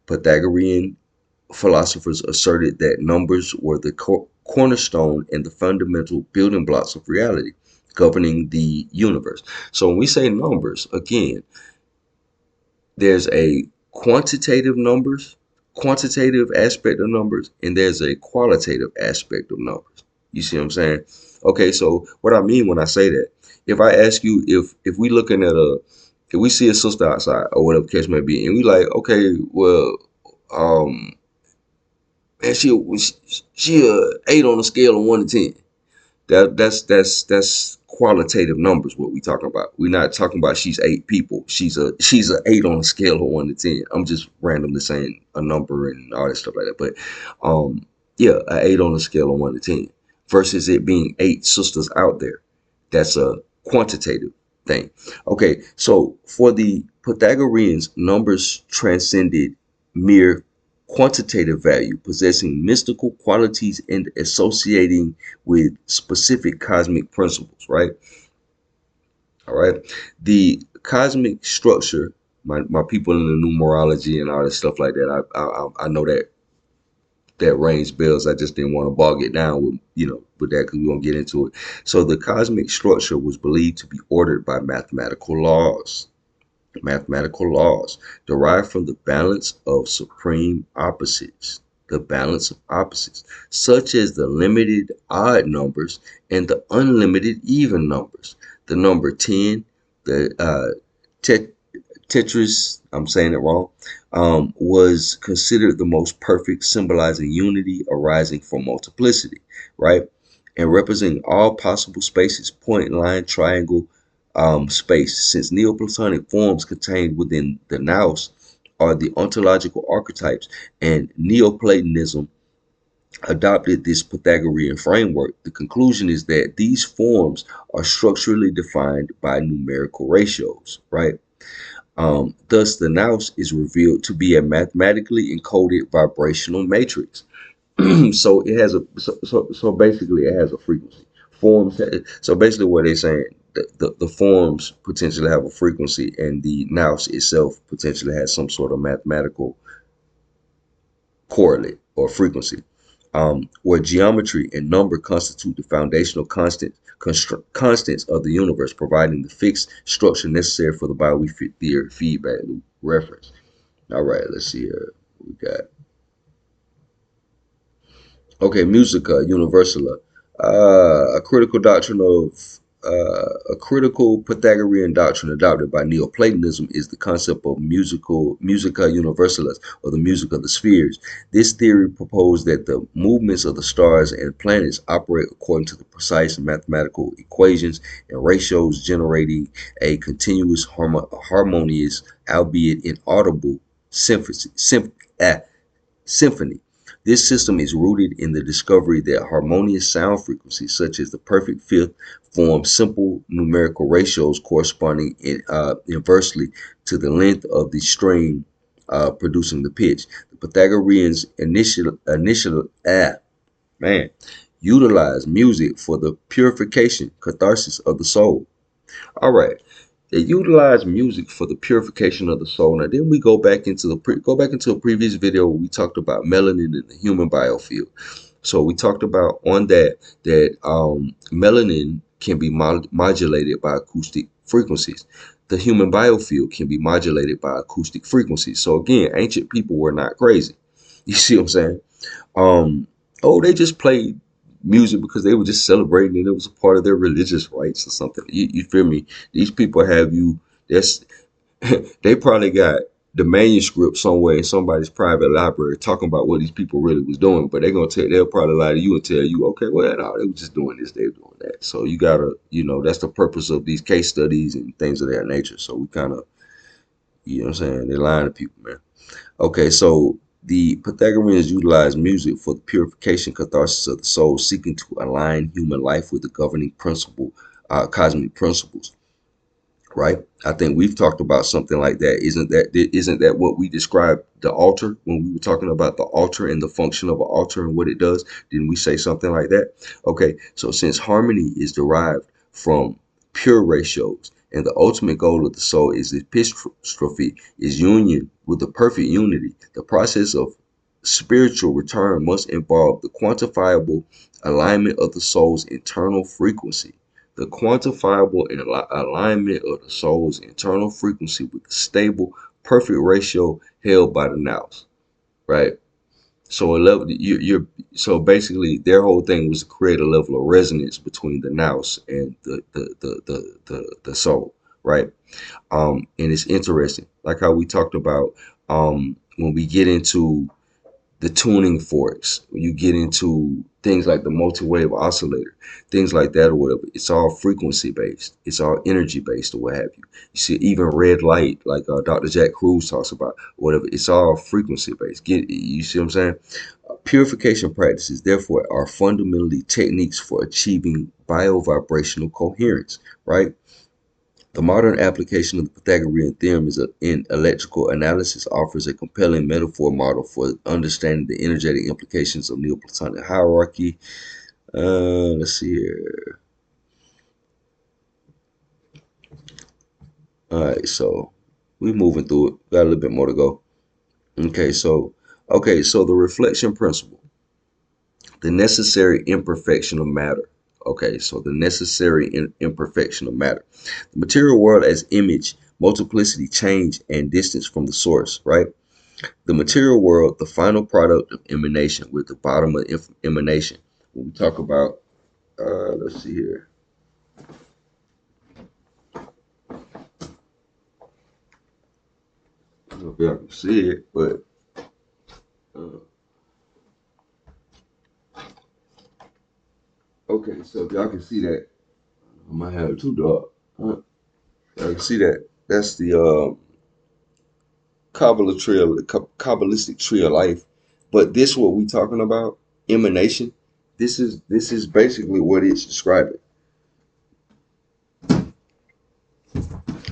Pythagorean philosophers asserted that numbers were the cornerstone and the fundamental building blocks of reality. governing the universe. So when we say numbers, again, there's a quantitative aspect of numbers, and there's a qualitative aspect of numbers. You see what I'm saying? Okay, so what I mean when I say that, if I ask you, if we looking at if we see a sister outside or whatever case may be, and we like, okay, well, um, man, she a 8 on a scale of 1 to 10. That's qualitative numbers. What we talking about? We're not talking about she's 8 people. She's a 8 on a scale of 1 to 10. I'm just randomly saying a number and all that stuff like that. But yeah, a 8 on a scale of 1 to 10 versus it being 8 sisters out there. That's a quantitative thing. Okay, so for the Pythagoreans, numbers transcended mere quantitative value, possessing mystical qualities and associating with specific cosmic principles, right? All right. The cosmic structure, my people in the numerology and all that stuff like that, I know that rings bells. I just didn't want to bog it down with, with that, because we won't get into it. So the cosmic structure was believed to be ordered by mathematical laws derived from the balance of supreme opposites, such as the limited odd numbers and the unlimited even numbers. The number 10, the Tetris, I'm saying it wrong, was considered the most perfect, symbolizing unity arising from multiplicity, right? And representing all possible spaces, point, line, triangle, space, since Neoplatonic forms contained within the Nous are the ontological archetypes, and Neoplatonism adopted this Pythagorean framework. The conclusion is that these forms are structurally defined by numerical ratios, right? Thus, the Nous is revealed to be a mathematically encoded vibrational matrix. So it has so basically it has a frequency. So basically what they're saying, the forms potentially have a frequency, and the Nous itself potentially has some sort of mathematical correlate or frequency, where geometry and number constitute the foundational constants of the universe, providing the fixed structure necessary for the Bio Aetheric Feedback Loop reference. All right, let's see here. We got, okay, Musica Universala, a critical doctrine of a critical Pythagorean doctrine adopted by Neoplatonism is the concept of musica universalis, or the music of the spheres. This theory proposed that the movements of the stars and planets operate according to the precise mathematical equations and ratios, generating a continuous harmonious, albeit inaudible, symphony. This system is rooted in the discovery that harmonious sound frequencies, such as the perfect fifth, form simple numerical ratios corresponding inversely to the length of the string producing the pitch. The Pythagoreans utilize music for the purification, catharsis of the soul. All right. They utilize music for the purification of the soul. Now, then we go back into a previous video where we talked about melanin in the human biofield. So we talked about on that melanin can be modulated by acoustic frequencies. The human biofield can be modulated by acoustic frequencies. So again, ancient people were not crazy. You see what I'm saying? They just played music because they were just celebrating and it was a part of their religious rites or something. You feel me? These people have you. That's they probably got the manuscript somewhere in somebody's private library talking about what these people really was doing, but they'll probably lie to you and tell you, okay, well, no, they were just doing this, they were doing that. So you gotta, that's the purpose of these case studies and things of that nature. So we kind of, what I'm saying, they're lying to people, man. Okay, so the Pythagoreans utilized music for the purification catharsis of the soul, seeking to align human life with the governing cosmic principles. Right? I think we've talked about something like that. Isn't that what we described the altar when we were talking about the altar and the function of an altar and what it does? Didn't we say something like that? Okay, so since harmony is derived from pure ratios, and the ultimate goal of the soul is Epistrophē, is union with the perfect unity, the process of spiritual return must involve the quantifiable alignment of the soul's internal frequency. the quantifiable alignment of the soul's internal frequency with the stable, perfect ratio held by the Nous, right? So a level so basically their whole thing was to create a level of resonance between the Nous and the soul, right? And it's interesting, like how we talked about when we get into the tuning forks, when you get into things like the multi-wave oscillator, things like that or whatever, it's all frequency based, it's all energy based or what have you. You see, even red light, like Dr. Jack Cruz talks about, whatever, it's all frequency based. You see what I'm saying? Purification practices, therefore, are fundamentally techniques for achieving bio-vibrational coherence, right? The modern application of the Pythagorean theorem in electrical analysis offers a compelling metaphor model for understanding the energetic implications of Neoplatonic hierarchy. Let's see here. All right, so we're moving through it. Got a little bit more to go. Okay, so the reflection principle, the necessary imperfection of matter. Okay, so the necessary imperfection of matter. The material world as image, multiplicity, change, and distance from the source, right? The material world, the final product of emanation. We're at the bottom of emanation. When we talk about, let's see here. I don't know if y'all can see it, but okay, so if y'all can see that, I might have it too dark. Y'all can see that. That's the Kabbalistic tree of life. But this what we talking about, emanation. This is basically what it's describing.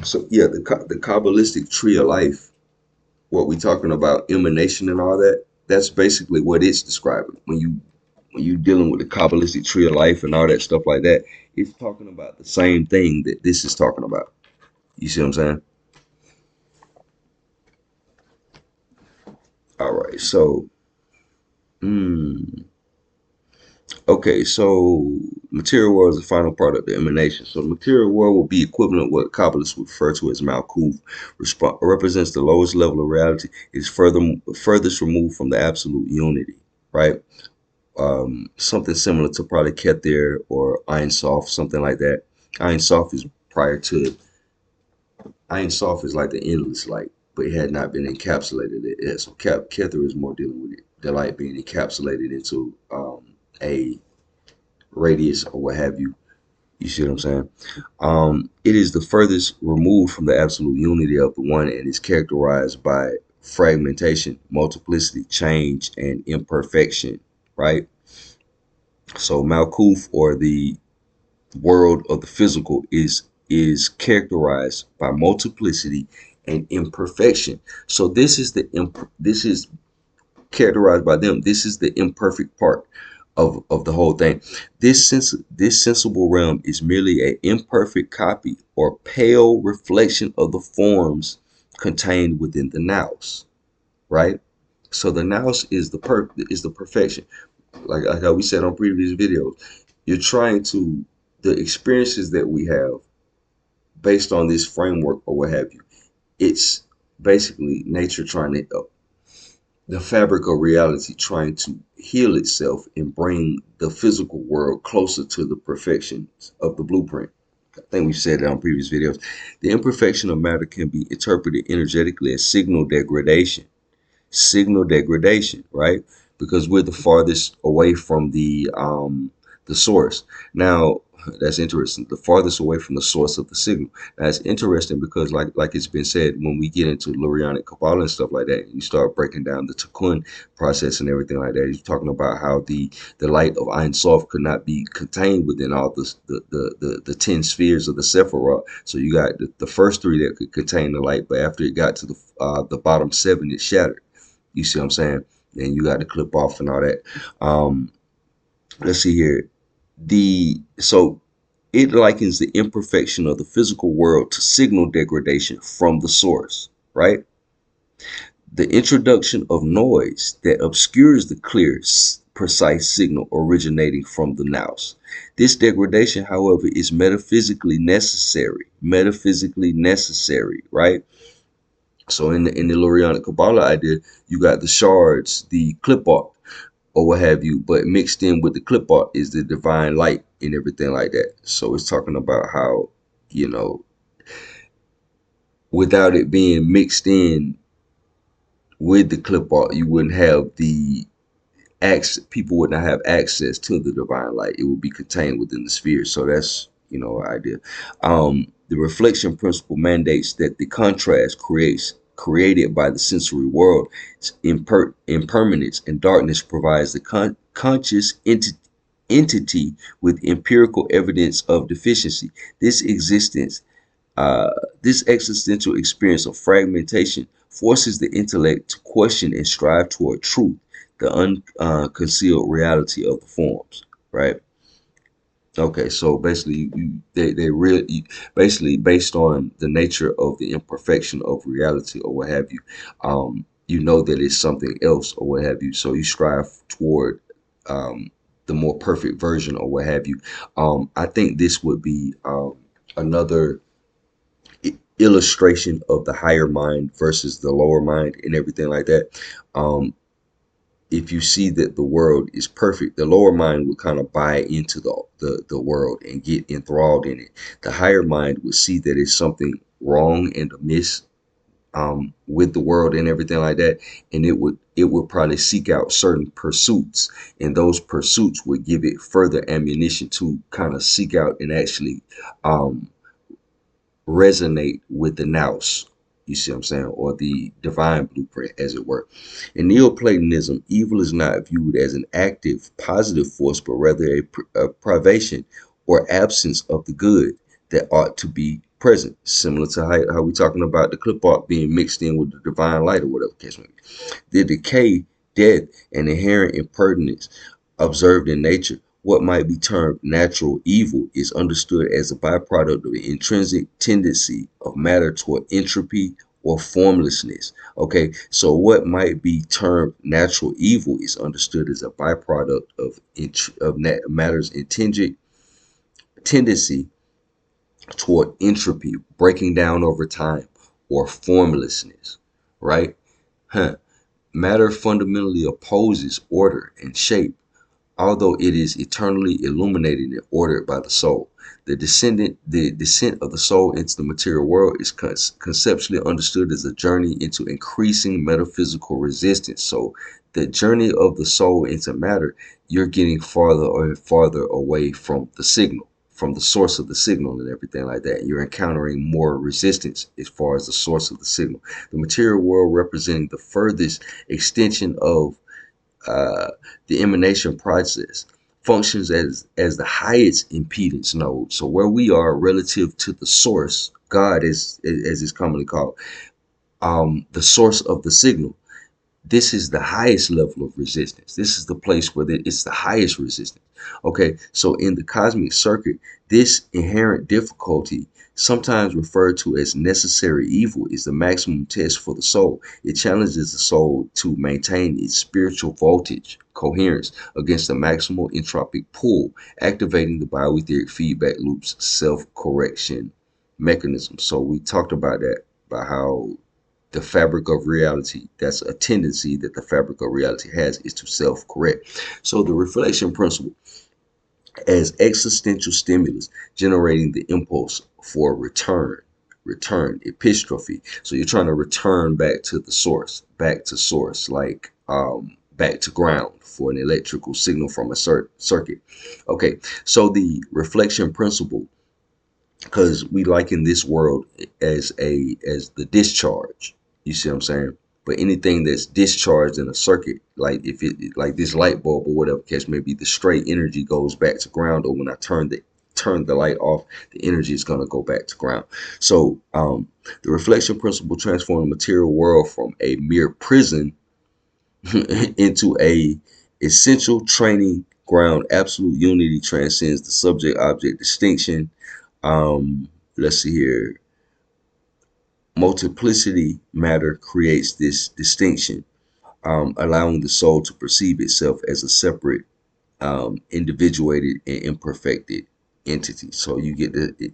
So yeah, the Kabbalistic tree of life, what we talking about, emanation and all that, that's basically what it's describing. When you dealing with the Kabbalistic tree of life and all that stuff like that, it's talking about the same thing that this is talking about. You see what I'm saying? All right, so okay, so material world is the final product of emanation. So the material world will be equivalent to what Kabbalists would refer to as Malkuth, represents the lowest level of reality. It is furthest removed from the absolute unity, right? Something similar to probably Kether or Ein Sof, something like that. Ein Sof is prior to Ein Sof is like the endless light, but it had not been encapsulated. So Kether is more dealing with it, the light being encapsulated into a radius or what have you. You see what I'm saying? It is the furthest removed from the absolute unity of the one and is characterized by fragmentation, multiplicity, change, and imperfection, right? So Malkuth, or the world of the physical, is characterized by multiplicity and imperfection. So this is characterized by them. This is the imperfect part of the whole thing. This sensible realm is merely an imperfect copy or pale reflection of the forms contained within the Nous, right? So the Nous is the perfection. Like how we said on previous videos, you're trying to, the experiences that we have based on this framework or what have you, it's basically nature trying to the fabric of reality trying to heal itself and bring the physical world closer to the perfections of the blueprint. I think we've said that on previous videos. The imperfection of matter can be interpreted energetically as signal degradation, right? Because we're the farthest away from the source. Now, that's interesting. The farthest away from the source of the signal. That's interesting because, like it's been said, when we get into Lurianic Kabbalah and stuff like that, you start breaking down the Tikkun process and everything like that. He's talking about how the light of Ein Sof could not be contained within all the 10 spheres of the Sephiroth. So you got the first three that could contain the light, but after it got to the bottom 7, it shattered. You see what I'm saying? Then you got to clip off and all that. Let's see here. So it likens the imperfection of the physical world to signal degradation from the source, right? The introduction of noise that obscures the clear, precise signal originating from the Nous. This degradation, however, is metaphysically necessary. Metaphysically necessary, right? So in the Lurianic Kabbalah idea, you got the shards, the clip art, or what have you, but mixed in with the clip art is the divine light and everything like that. So it's talking about how, you know, without it being mixed in with the clip art, you wouldn't have the access, people would not have access to the divine light. It would be contained within the sphere. So that's, you know, an idea. The reflection principle mandates that the contrast created by the sensory world, impermanence and darkness provides the conscious entity with empirical evidence of deficiency. This existence this existential experience of fragmentation forces the intellect to question and strive toward truth, the unconcealed reality of the forms, right? Okay, so basically, they really basically based on the nature of the imperfection of reality or what have you, you know that it's something else or what have you. So you strive toward the more perfect version or what have you. I think this would be another illustration of the higher mind versus the lower mind and everything like that. Um, if you see that the world is perfect, the lower mind would kind of buy into the world and get enthralled in it. The higher mind would see that it's something wrong and amiss with the world and everything like that, and it would probably seek out certain pursuits, and those pursuits would give it further ammunition to kind of seek out and actually um, resonate with the nous, you see what I'm saying, or the divine blueprint, as it were. In Neoplatonism, evil is not viewed as an active, positive force, but rather a privation or absence of the good that ought to be present, similar to how we're talking about the clip art being mixed in with the divine light or whatever case may be. The decay, death, and inherent impermanence observed in nature, what might be termed natural evil, is understood as a byproduct of the intrinsic tendency of matter toward entropy or formlessness. Okay, so what might be termed natural evil is understood as a byproduct of matter's intrinsic tendency toward entropy, breaking down over time, or formlessness, right? Huh. Matter fundamentally opposes order and shape, although it is eternally illuminated and ordered by the soul. The descent of the soul into the material world is conceptually understood as a journey into increasing metaphysical resistance. So the journey of the soul into matter, you're getting farther and farther away from the signal, from the source of the signal and everything like that. You're encountering more resistance as far as the source of the signal. The material world representing the furthest extension of uh, the emanation process functions as the highest impedance node. So where we are relative to the source, God is, as is commonly called, the source of the signal. This is the highest level of resistance. This is the place where it's the highest resistance. Okay, so in the cosmic circuit, this inherent difficulty, sometimes referred to as necessary evil, is the maximum test for the soul. It challenges the soul to maintain its spiritual voltage coherence against the maximal entropic pull, activating the Bio Aetheric Feedback Loop's self-correction mechanism. So we talked about that, about how the fabric of reality, that's a tendency that the fabric of reality has, is to self-correct. So the reflection principle as existential stimulus, generating the impulse for return, Epistrophe. So you're trying to return back to the source, back to source, like back to ground for an electrical signal from a circuit. Okay, so the reflection principle, because we liken this world as the discharge. You see what I'm saying? But anything that's discharged in a circuit, like if it like this light bulb or whatever catch, maybe the straight energy goes back to ground, or when I turn the light off, the energy is going to go back to ground. So the reflection principle transforms the material world from a mere prison into a essential training ground. Absolute unity transcends the subject object distinction. Let's see here. multiplicity matter creates this distinction, allowing the soul to perceive itself as a separate, individuated and imperfected entity. So you get the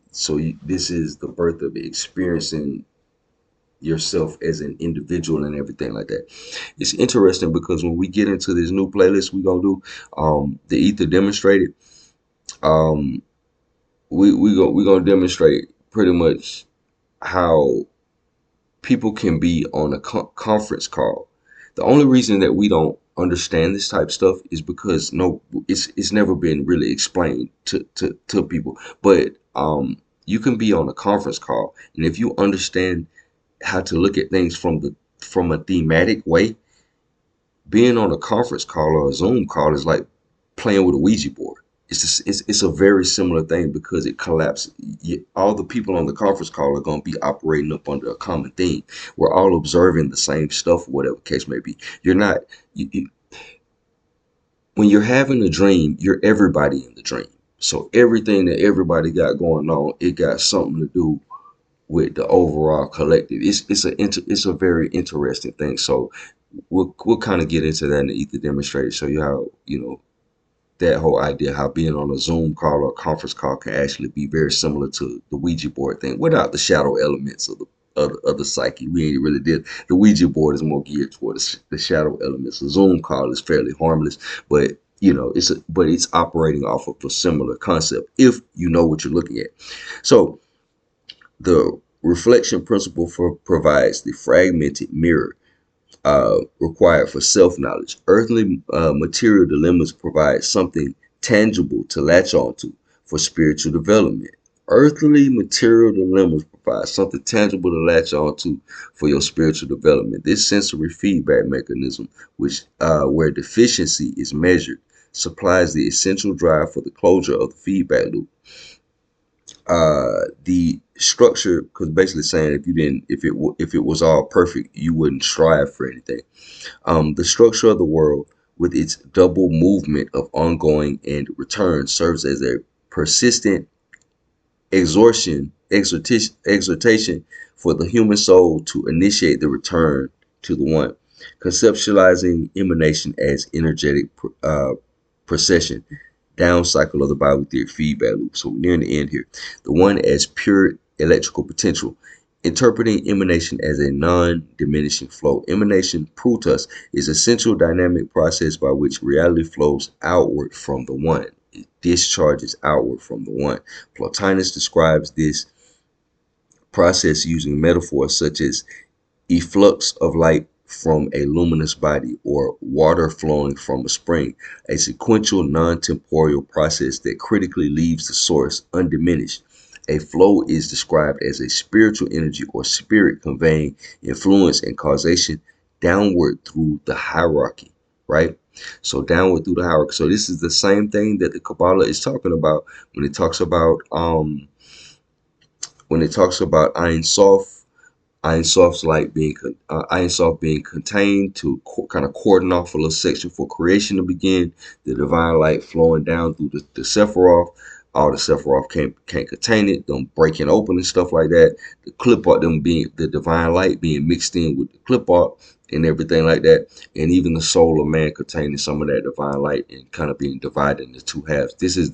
this is the birth of experiencing yourself as an individual and everything like that. It's interesting because when we get into this new playlist we're gonna do, the ether demonstrated, um, we're gonna demonstrate pretty much how people can be on a conference call. The only reason that we don't understand this type of stuff is because it's never been really explained to people. But you can be on a conference call, and if you understand how to look at things from a thematic way, being on a conference call or a Zoom call is like playing with a Ouija board. It's a very similar thing because it collapses. All the people on the conference call are going to be operating up under a common theme. We're all observing the same stuff, whatever case may be. You're not, when you're having a dream, you're everybody in the dream. So everything that everybody got going on, it got something to do with the overall collective. It's a very interesting thing. So we'll kind of get into that in the ether demonstrator, show you how, that whole idea, how being on a Zoom call or a conference call can actually be very similar to the Ouija board thing without the shadow elements of the psyche. We ain't really did. The Ouija board is more geared toward the shadow elements. The Zoom call is fairly harmless, but it's operating off of a similar concept if you know what you're looking at. So the reflection principle provides the fragmented mirror required for self-knowledge. Earthly material dilemmas provide something tangible to latch onto for spiritual development. Earthly material dilemmas provide something tangible to latch onto for your spiritual development. This sensory feedback mechanism, which where deficiency is measured, supplies the essential drive for the closure of the feedback loop. The structure, because basically saying if it was all perfect, you wouldn't strive for anything. The structure of the world, with its double movement of ongoing and return, serves as a persistent exhortation for the human soul to initiate the return to the one, conceptualizing emanation as energetic procession, down cycle of the Bio Aetheric Feedback Loop. So we're nearing the end here. The one as pure electrical potential, interpreting emanation as a non-diminishing flow. Emanation, Proodos, is a central dynamic process by which reality flows outward from the one. It discharges outward from the one. Plotinus describes this process using metaphors such as efflux of light from a luminous body or water flowing from a spring, a sequential non-temporal process that critically leaves the source undiminished. A flow is described as a spiritual energy or spirit conveying influence and causation downward through the hierarchy, right? So downward through the hierarchy. So this is the same thing that the Kabbalah is talking about when it talks about Ein Sof. Ein Soft's light being Ein Soft being contained to kind of cordon off a little section for creation to begin, the divine light flowing down through the Sephiroth. All the Sephiroth can't contain it, them breaking open and stuff like that. The clip art, them being the divine light being mixed in with the clip art and everything like that, and even the soul of man containing some of that divine light and kind of being divided into two halves. This is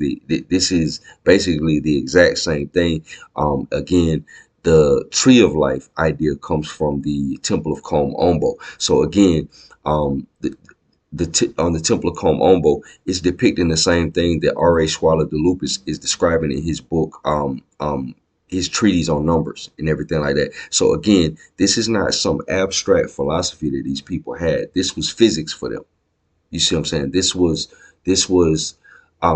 basically the exact same thing. Again, the tree of life idea comes from the temple of Com Ombo. So again, on the temple of Com Ombo, it's depicting the same thing that R.A. Schwaller-Delup is describing in his book, his treatise on numbers and everything like that. So again, this is not some abstract philosophy that these people had. This was physics for them. You see what I'm saying? This was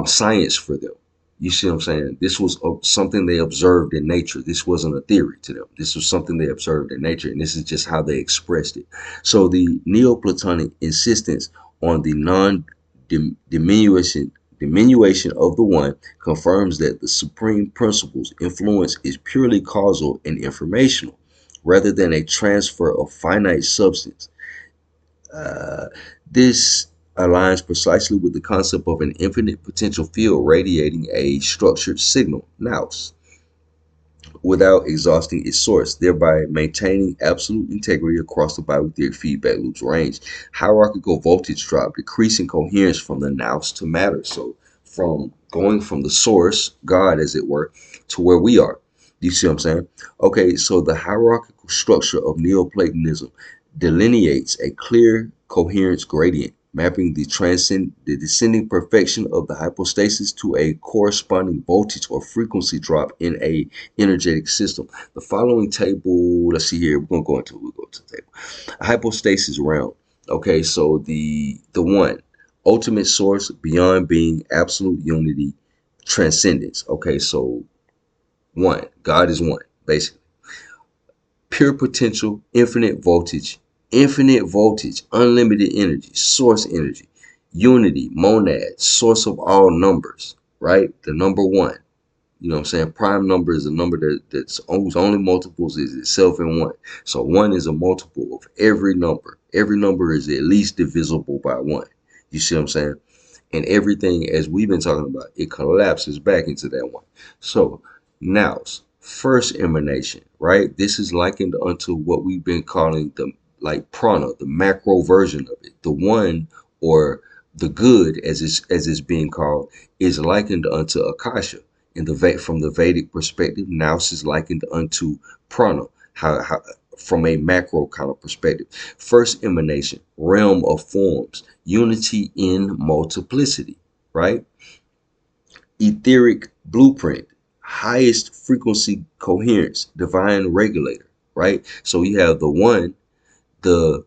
science for them. You see what I'm saying? This was something they observed in nature. This wasn't a theory to them. This was something they observed in nature, and this is just how they expressed it. So the Neoplatonic insistence on the non-diminution of the one confirms that the supreme principle's influence is purely causal and informational, rather than a transfer of finite substance. This aligns precisely with the concept of an infinite potential field radiating a structured signal, Nous. without exhausting its source, thereby maintaining absolute integrity across the Bio Aetheric feedback loop's range. Hierarchical voltage drop, decreasing coherence from the nous to matter. So from going from the source, God as it were, to where we are. You see what I'm saying? Okay, so the hierarchical structure of Neoplatonism delineates a clear coherence gradient, mapping the descending perfection of the hypostasis to a corresponding voltage or frequency drop in a energetic system. The following table, let's see here, we'll go to the table. A hypostasis realm. Okay, so the one, ultimate source, beyond being, absolute unity, transcendence. Okay, so one, God is one, basically. Pure potential, infinite voltage, unlimited energy, source energy, unity, monad, source of all numbers, right? The number one. You know what I'm saying? Prime number is a number that's whose only multiples is itself in one. So one is a multiple of every number. Every number is at least divisible by one. You see what I'm saying? And everything, as we've been talking about, it collapses back into that one. So Nous, first emanation, right? This is likened unto what we've been calling the like prana, the macro version of it. The one, or the good, as it's being called, is likened unto Akasha. In the from the Vedic perspective, Nous is likened unto prana. How from a macro kind of perspective. First emanation, realm of forms, unity in multiplicity, right? Etheric blueprint, highest frequency coherence, divine regulator, right? So you have the one, the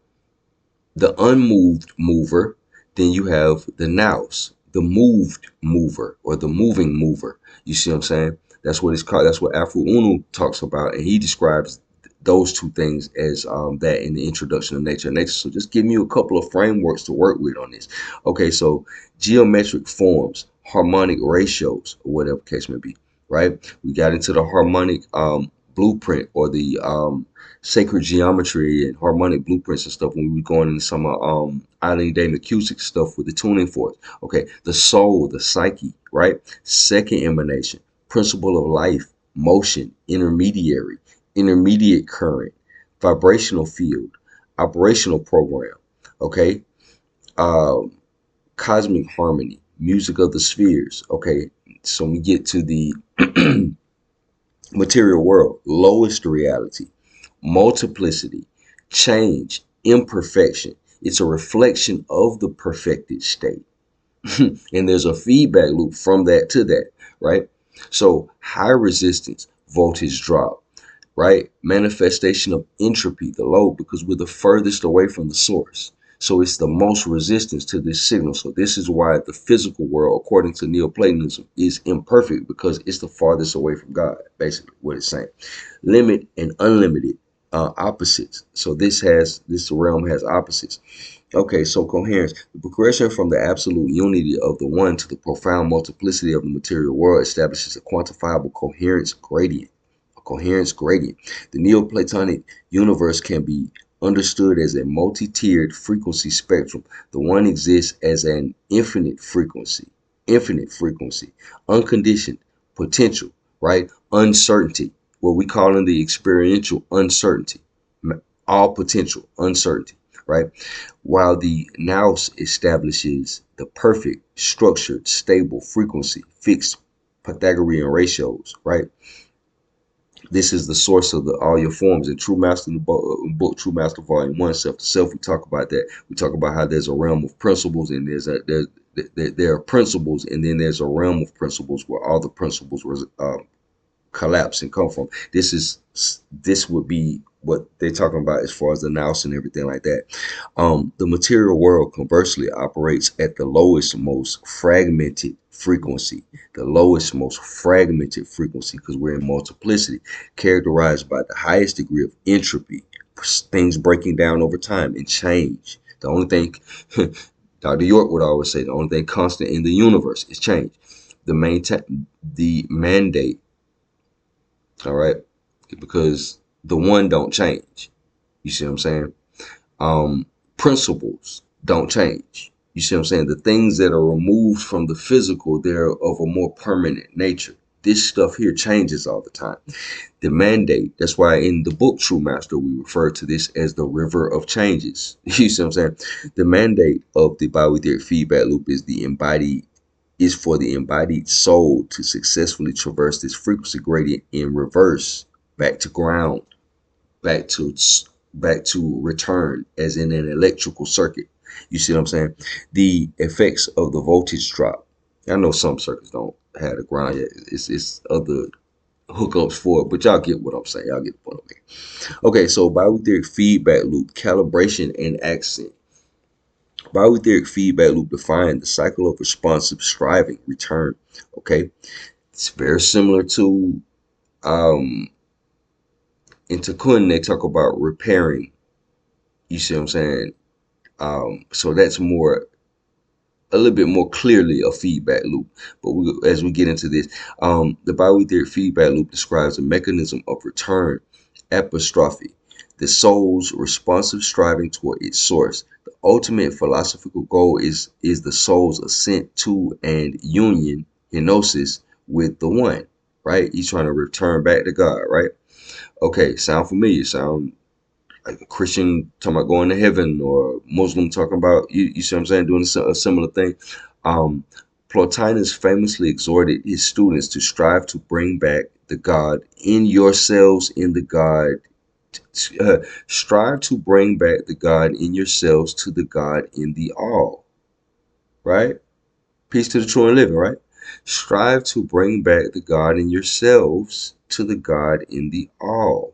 unmoved mover, then you have the nous, the moved mover, or the moving mover. You see what I'm saying? That's what it's called. That's what Afro Uno talks about, and he describes those two things as that in the introduction of nature and nature. So just give you a couple of frameworks to work with on this. Okay, so geometric forms, harmonic ratios, or whatever case may be, right? We got into the harmonic blueprint, or the sacred geometry and harmonic blueprints and stuff when we were going into some Eileen Day McCusick stuff with the tuning forks. Okay, the soul, the psyche, right? Second emanation, principle of life, motion, intermediate current, vibrational field, operational program. Okay, cosmic harmony, music of the spheres. Okay, so we get to the material world, lowest reality, multiplicity, change, imperfection. It's a reflection of the perfected state. And there's a feedback loop from that to that, right? So high resistance, voltage drop, right? Manifestation of entropy, the low, because we're the furthest away from the source. So it's the most resistance to this signal. So this is why the physical world, according to Neoplatonism, is imperfect, because it's the farthest away from God, basically what it's saying. Limit and unlimited, opposites. So this realm has opposites. Okay, so coherence. The progression from the absolute unity of the one to the profound multiplicity of the material world establishes a quantifiable coherence gradient. The Neoplatonic universe can be understood as a multi-tiered frequency spectrum. The one exists as an infinite frequency, unconditioned, potential, right? Uncertainty, what we call in the experiential uncertainty, all potential, uncertainty, right? While the nous establishes the perfect, structured, stable frequency, fixed Pythagorean ratios, right? This is the source of all your forms. In True Master, in the book True Master Volume 1, Self to Self, we talk about that. We talk about how there's a realm of principles, and there are principles, and then there's a realm of principles where all the principles collapse and come from. This would be what they're talking about as far as the nous and everything like that. The material world, conversely, operates at the lowest, most fragmented frequency. Because we're in multiplicity, characterized by the highest degree of entropy, things breaking down over time, and change. The only thing, Dr. York would always say, the only thing constant in the universe is change. The mandate, all right, because the one don't change. You see what I'm saying? Principles don't change. You see what I'm saying? The things that are removed from the physical, they're of a more permanent nature. this stuff here changes all the time. The mandate, that's why in the book True Master, we refer to this as the river of changes. You see what I'm saying? The mandate of the Bio Aetheric Feedback Loop is for the embodied soul to successfully traverse this frequency gradient in reverse, back to ground, back to return, as in an electrical circuit. You see what I'm saying? The effects of the voltage drop. I know some circuits don't have the ground yet. It's other hookups for it, but y'all get what I'm saying. Y'all get the point I'm making. Okay, so Bio Aetheric Feedback Loop, calibration and accent. Bio Aetheric Feedback Loop defines the cycle of responsive striving return. Okay, it's very similar to in Tikkun, they talk about repairing. You see what I'm saying? So that's a little bit more clearly a feedback loop. But as we get into this, the Bio Aetheric Feedback Loop describes a mechanism of return, Epistrophe, the soul's responsive striving toward its source. The ultimate philosophical goal is the soul's ascent to and union, kenosis, with the one, right? He's trying to return back to God, right? Okay, sound familiar? Sound like a Christian talking about going to heaven, or Muslim talking about, you see what I'm saying, doing a similar thing. Um, Plotinus famously exhorted his students to strive to bring back the God in yourselves in the God. Strive to bring back the God in yourselves to the God in the all. Right? Peace to the true and living, right? Strive to bring back the God in yourselves to the God in the all.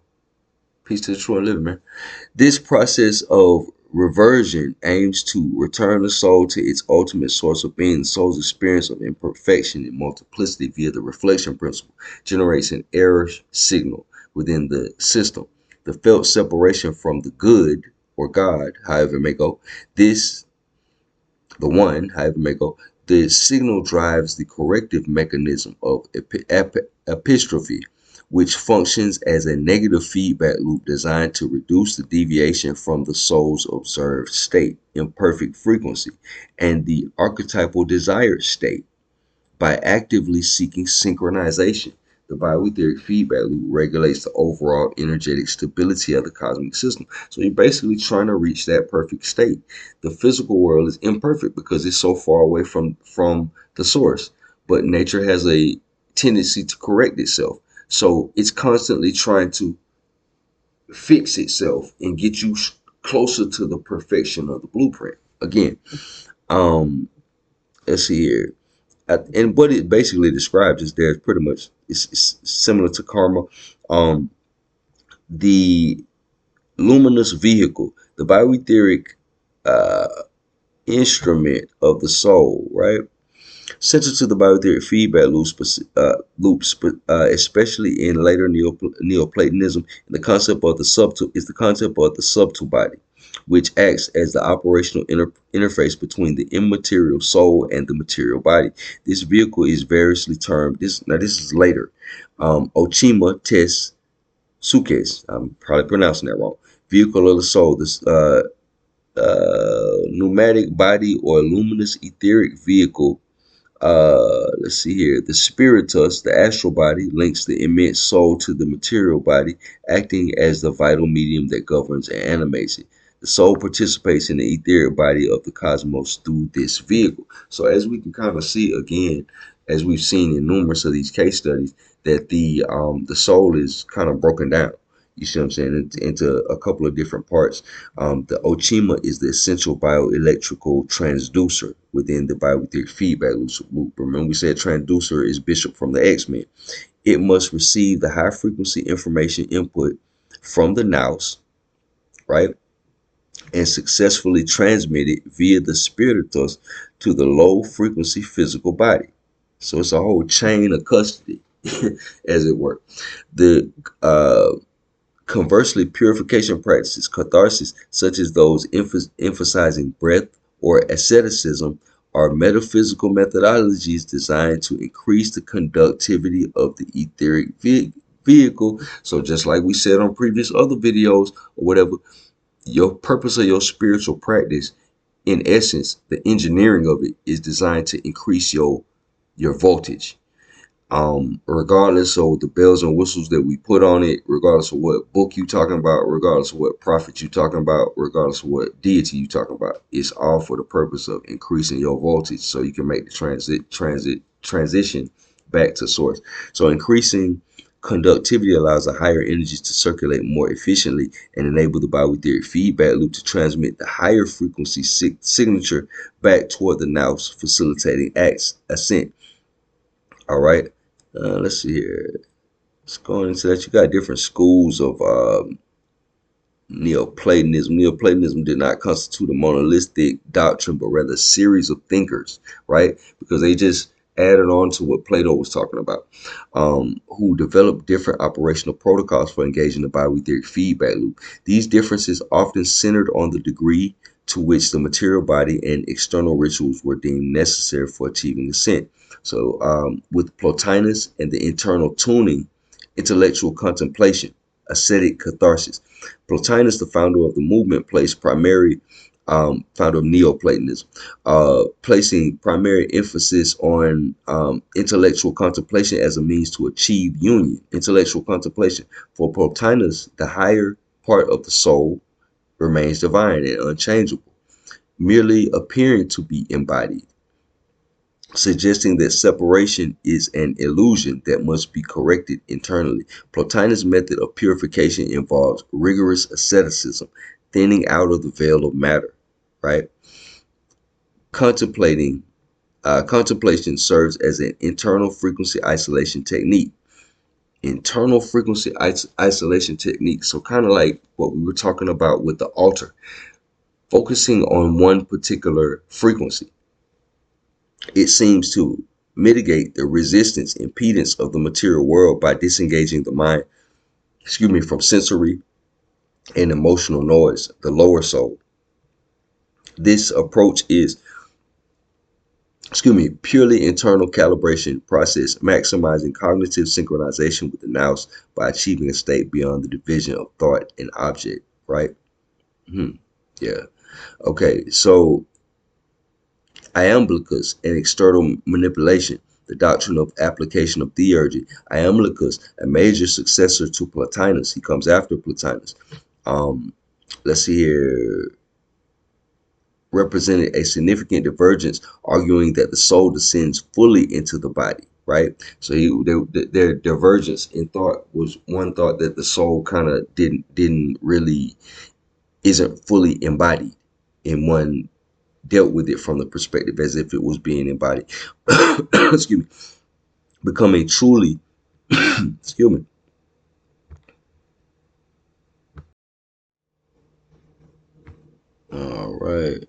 Peace to the true and living, man. This process of reversion aims to return the soul to its ultimate source of being. The soul's experience of imperfection and multiplicity via the reflection principle generates an error signal within the system. The felt separation from the good, or God, however it may go, the one, however it may go, the signal drives the corrective mechanism of Epistrophe, which functions as a negative feedback loop designed to reduce the deviation from the soul's observed state, imperfect frequency, and the archetypal desired state by actively seeking synchronization. The Bio Aetheric Feedback Loop regulates the overall energetic stability of the cosmic system. So you're basically trying to reach that perfect state. The physical world is imperfect because it's so far away from the source, but nature has a tendency to correct itself. So it's constantly trying to fix itself and get you closer to the perfection of the blueprint. Again, let's see here. And what it basically describes is there's pretty much, it's similar to karma. The luminous vehicle, the bioetheric uh, instrument of the soul, right? Central to the bioetheric feedback especially in later Neoplatonism, the concept of the subtle body, which acts as the operational interface between the immaterial soul and the material body. This vehicle is variously termed. This is later. Ochima tes sukes. I'm probably pronouncing that wrong. Vehicle of the soul. This pneumatic body or luminous etheric vehicle. Let's see here. The spiritus, the astral body, links the immense soul to the material body, acting as the vital medium that governs and animates it. The soul participates in the etheric body of the cosmos through this vehicle. So as we can kind of see again, as we've seen in numerous of these case studies, that the soul is kind of broken down. You see what I'm saying? Into a couple of different parts. The Ochima is the essential bioelectrical transducer within the bioetheric feedback loop. Remember, we said transducer is Bishop from the X-Men. It must receive the high frequency information input from the Nous, right? And successfully transmit it via the spiritus to the low frequency physical body. So it's a whole chain of custody, as it were. The Conversely, purification practices, catharsis, such as those emphasizing breath or asceticism, are metaphysical methodologies designed to increase the conductivity of the etheric vehicle. So just like we said on previous other videos or whatever, your purpose of your spiritual practice, in essence, the engineering of it is designed to increase your voltage. Regardless of the bells and whistles that we put on it, regardless of what book you talking about, regardless of what prophet you talking about, regardless of what deity you talking about, it's all for the purpose of increasing your voltage so you can make the transition back to source. So increasing conductivity allows the higher energies to circulate more efficiently and enable the Bio Aetheric feedback loop to transmit the higher frequency signature back toward the Nous, facilitating ascent. All right. Let's see here. Let's go into that. You got different schools of Neoplatonism. Neoplatonism did not constitute a monolithic doctrine, but rather a series of thinkers, right? Because they just added on to what Plato was talking about, who developed different operational protocols for engaging the Bio Aetheric feedback loop. These differences often centered on the degree to which the material body and external rituals were deemed necessary for achieving ascent. So with Plotinus and the internal tuning, intellectual contemplation, ascetic catharsis. Plotinus, the founder of the movement, placed founder of Neoplatonism, placing primary emphasis on intellectual contemplation as a means to achieve union. Intellectual contemplation. For Plotinus, the higher part of the soul remains divine and unchangeable, merely appearing to be embodied, suggesting that separation is an illusion that must be corrected internally. Plotinus' method of purification involves rigorous asceticism, thinning out of the veil of matter, right? Contemplation serves as an internal frequency isolation technique. Internal frequency isolation technique. So kind of like what we were talking about with the altar, focusing on one particular frequency. It seems to mitigate the resistance impedance of the material world by disengaging the mind, from sensory and emotional noise, the lower soul. This approach is, purely internal calibration process, maximizing cognitive synchronization with the nous by achieving a state beyond the division of thought and object, right? Yeah. Okay, so Iamblichus and external manipulation, the doctrine of application of theurgy. Iamblichus, a major successor to Plotinus, he comes after Plotinus. Let's see here, represented a significant divergence, arguing that the soul descends fully into the body. Right, so their divergence in thought was one thought that the soul kind of isn't fully embodied, in one dealt with it from the perspective as if it was being embodied. Excuse me. Becoming truly, excuse me. All right.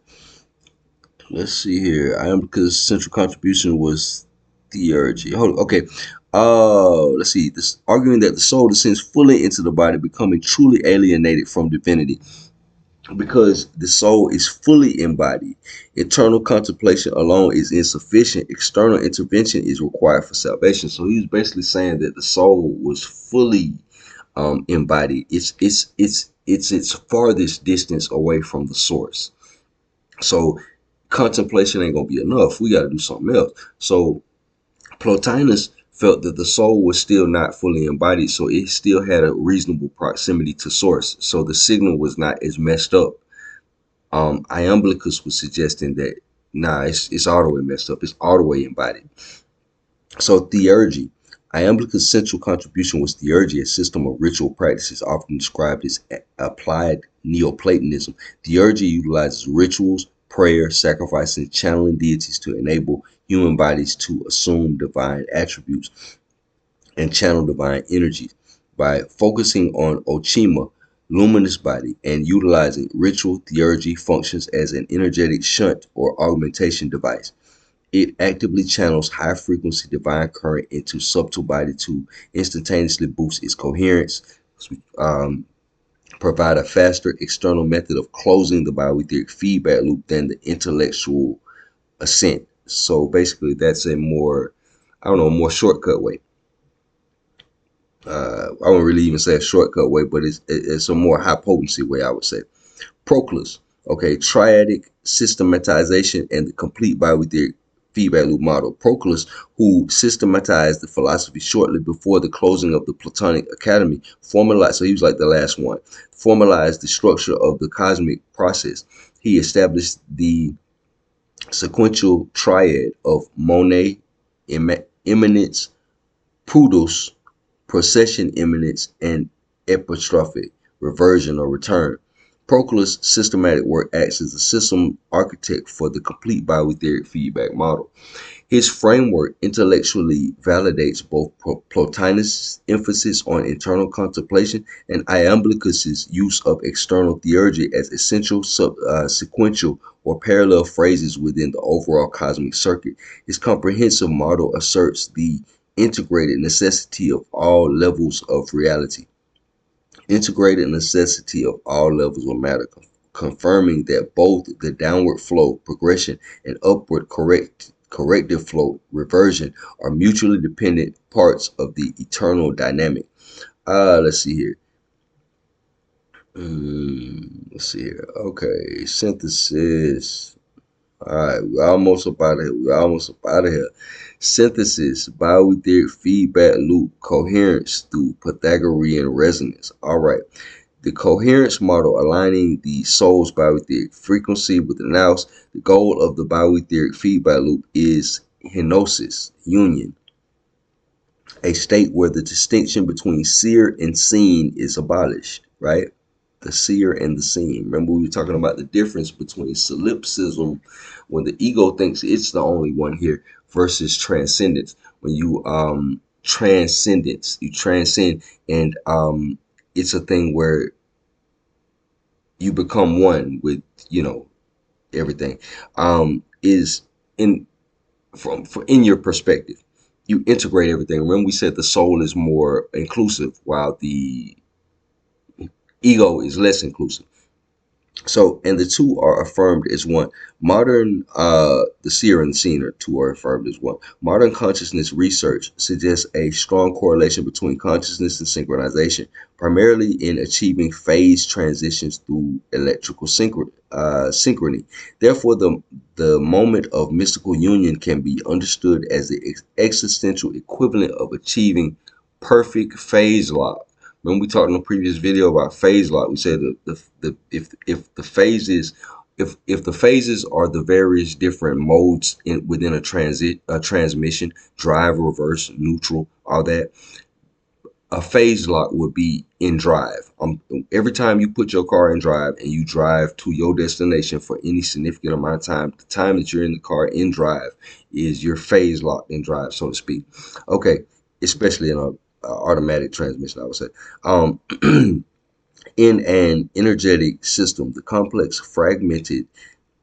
Let's see here. Iamblichus' central contribution was theurgy. Hold on. Okay. Let's see. This arguing that the soul descends fully into the body, becoming truly alienated from divinity, because the soul is fully embodied. Internal contemplation alone is insufficient. External intervention is required for salvation. So he's basically saying that the soul was fully embodied. It's its farthest distance away from the source. So contemplation ain't gonna be enough. We got to do something else. So Plotinus felt that the soul was still not fully embodied, so it still had a reasonable proximity to source. So the signal was not as messed up. Iamblichus was suggesting that nah, it's all the way messed up. It's all the way embodied. So theurgy. Iamblichus' central contribution was theurgy, a system of ritual practices often described as applied Neoplatonism. Theurgy utilizes rituals, prayer, sacrifice, and channeling deities to enable human bodies to assume divine attributes and channel divine energies. By focusing on Ochima, luminous body, and utilizing ritual, theurgy functions as an energetic shunt or augmentation device. It actively channels high frequency divine current into subtle body to instantaneously boost its coherence, provide a faster external method of closing the Bio Aetheric feedback loop than the intellectual ascent. So basically that's a more, more shortcut way. I wouldn't really even say a shortcut way, but it's a more high potency way, I would say. Proclus, okay, triadic systematization and the complete Bio Aetheric feedback loop model. Proclus, who systematized the philosophy shortly before the closing of the Platonic Academy, formalized, so he was like the last one, formalized the structure of the cosmic process. He established the sequential triad of Monet, immanence, Proodos, procession immanence, and Epistrophe, reversion or return. Proclus' systematic work acts as a system architect for the complete Bio Aetheric feedback model. His framework intellectually validates both Plotinus' emphasis on internal contemplation and Iamblichus' use of external theurgy as essential sequential or parallel phrases within the overall cosmic circuit. His comprehensive model asserts the integrated necessity of all levels of reality. Integrated necessity of all levels of matter, confirming that both the downward flow, progression, and upward corrective flow, reversion, are mutually dependent parts of the eternal dynamic. Let's see here. Let's see here. Okay, synthesis. All right, we're almost up out of here. We're almost up out of here. Synthesis, Bio Aetheric feedback loop, coherence through Pythagorean resonance. All right. The coherence model aligning the soul's Bio Aetheric frequency with the Nous. The goal of the Bio Aetheric feedback loop is henosis, union, a state where the distinction between seer and seen is abolished, right? The seer and the seen. Remember, we were talking about the difference between solipsism, when the ego thinks it's the only one here, versus transcendence. When you transcendence, you transcend, and it's a thing where you become one with, everything. Is in in your perspective, you integrate everything. Remember, we said the soul is more inclusive, while the ego is less inclusive. So, and the two are affirmed as one. Modern, the seer and the seen are two are affirmed as one. Modern consciousness research suggests a strong correlation between consciousness and synchronization, primarily in achieving phase transitions through electrical synchrony. Therefore, the moment of mystical union can be understood as the existential equivalent of achieving perfect phase lock. When we talked in the previous video about phase lock, we said that if the phases if the phases are the various different modes within a transmission, drive, reverse, neutral, all that, a phase lock would be in drive. Every time you put your car in drive and you drive to your destination for any significant amount of time, the time that you're in the car in drive is your phase locked in drive, so to speak. Okay, especially in a automatic transmission, I would say. In an energetic system, the complex fragmented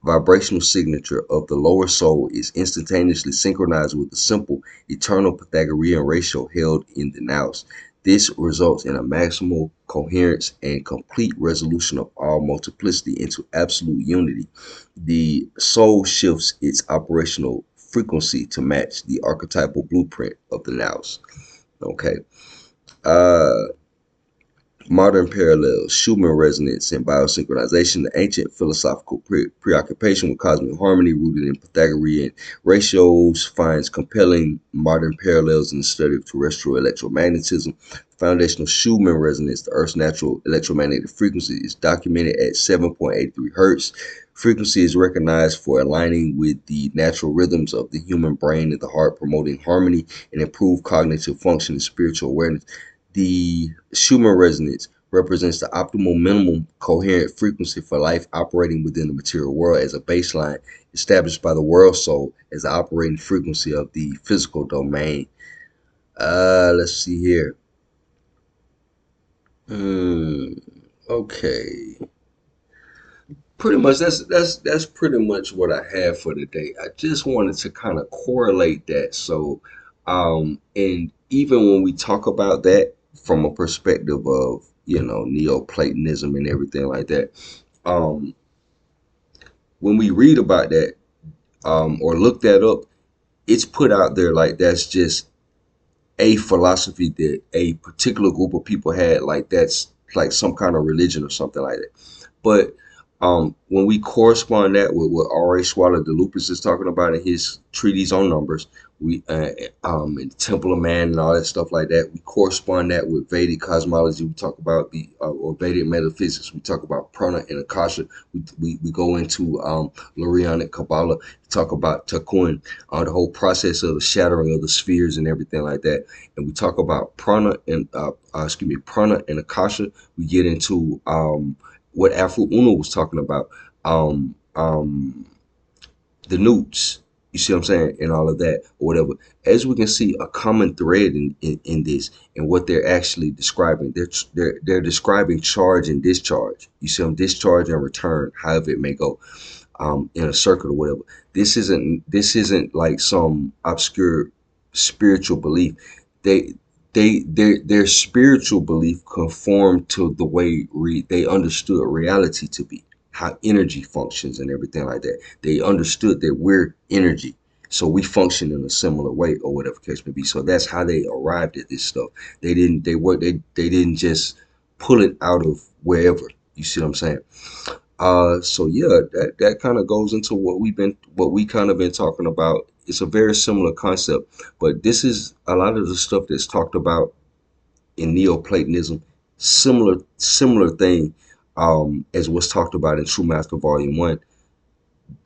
vibrational signature of the lower soul is instantaneously synchronized with the simple eternal Pythagorean ratio held in the Nous. This results in a maximal coherence and complete resolution of all multiplicity into absolute unity. The soul shifts its operational frequency to match the archetypal blueprint of the Nous. Okay. Modern parallels, Schumann resonance and biosynchronization, the ancient philosophical preoccupation with cosmic harmony rooted in Pythagorean ratios finds compelling modern parallels in the study of terrestrial electromagnetism. The foundational Schumann resonance, the Earth's natural electromagnetic frequency, is documented at 7.83 Hertz. Frequency is recognized for aligning with the natural rhythms of the human brain and the heart, promoting harmony and improved cognitive function and spiritual awareness. The Schumann resonance represents the optimal minimum coherent frequency for life operating within the material world as a baseline established by the world soul as the operating frequency of the physical domain. Let's see here. Okay. Pretty much that's pretty much what I have for today. I just wanted to kind of correlate that. So and even when we talk about that from a perspective of, Neoplatonism and everything like that, when we read about that, or look that up, it's put out there like that's just a philosophy that a particular group of people had, like that's like some kind of religion or something like that. But When we correspond that with what R.A. Swallow de Lupus is talking about in his treatise on numbers, we in Temple of Man and all that stuff like that, we correspond that with Vedic cosmology. We talk about the or Vedic metaphysics. We talk about prana and akasha. We go into Lurianic Kabbalah, talk about Takun, the whole process of the shattering of the spheres and everything like that. And we talk about prana and prana and akasha. We get into what Afro Uno was talking about, um, um, the Nous, you see what I'm saying, and all of that, or whatever. As we can see, a common thread in this, and what they're actually describing, they're describing charge and discharge. You see them, discharge and return, however it may go, in a circle or whatever. This isn't like some obscure spiritual belief. They their spiritual belief conformed to the way they understood reality to be, how energy functions and everything like that. They understood that we're energy, so we function in a similar way or whatever case may be. So that's how they arrived at this stuff. They didn't just pull it out of wherever. You see what I'm saying? So yeah, that kind of goes into what we kind of been talking about. It's a very similar concept, but this is a lot of the stuff that's talked about in Neoplatonism. Similar thing as what's talked about in True Master Volume 1.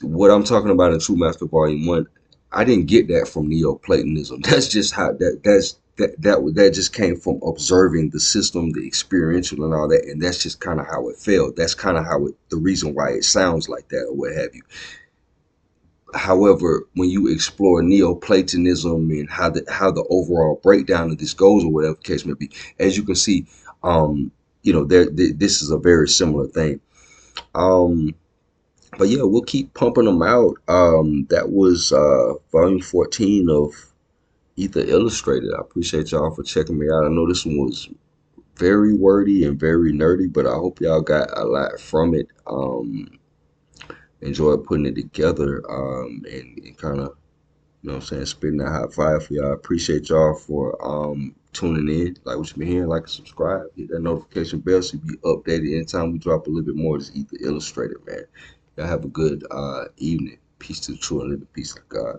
What I'm talking about in True Master Volume 1, I didn't get that from Neoplatonism. That's just how that just came from observing the system, the experiential and all that, and that's just kind of how it felt. That's kind of how the reason why it sounds like that or what have you. However, when you explore Neoplatonism and how the overall breakdown of this goes or whatever case may be, as you can see, this is a very similar thing. But yeah, we'll keep pumping them out. That was volume 14 of Ether Illustrated. I appreciate y'all for checking me out. I know this one was very wordy and very nerdy, but I hope y'all got a lot from it. Enjoyed putting it together, and kind of, you know what I'm saying, spitting that hot fire for y'all. I appreciate y'all for tuning in. Like what you been hearing, like and subscribe. Hit that notification bell so you be updated anytime we drop a little bit more of this Ether Illustrated, man. Y'all have a good evening. Peace to the true and living peace of God.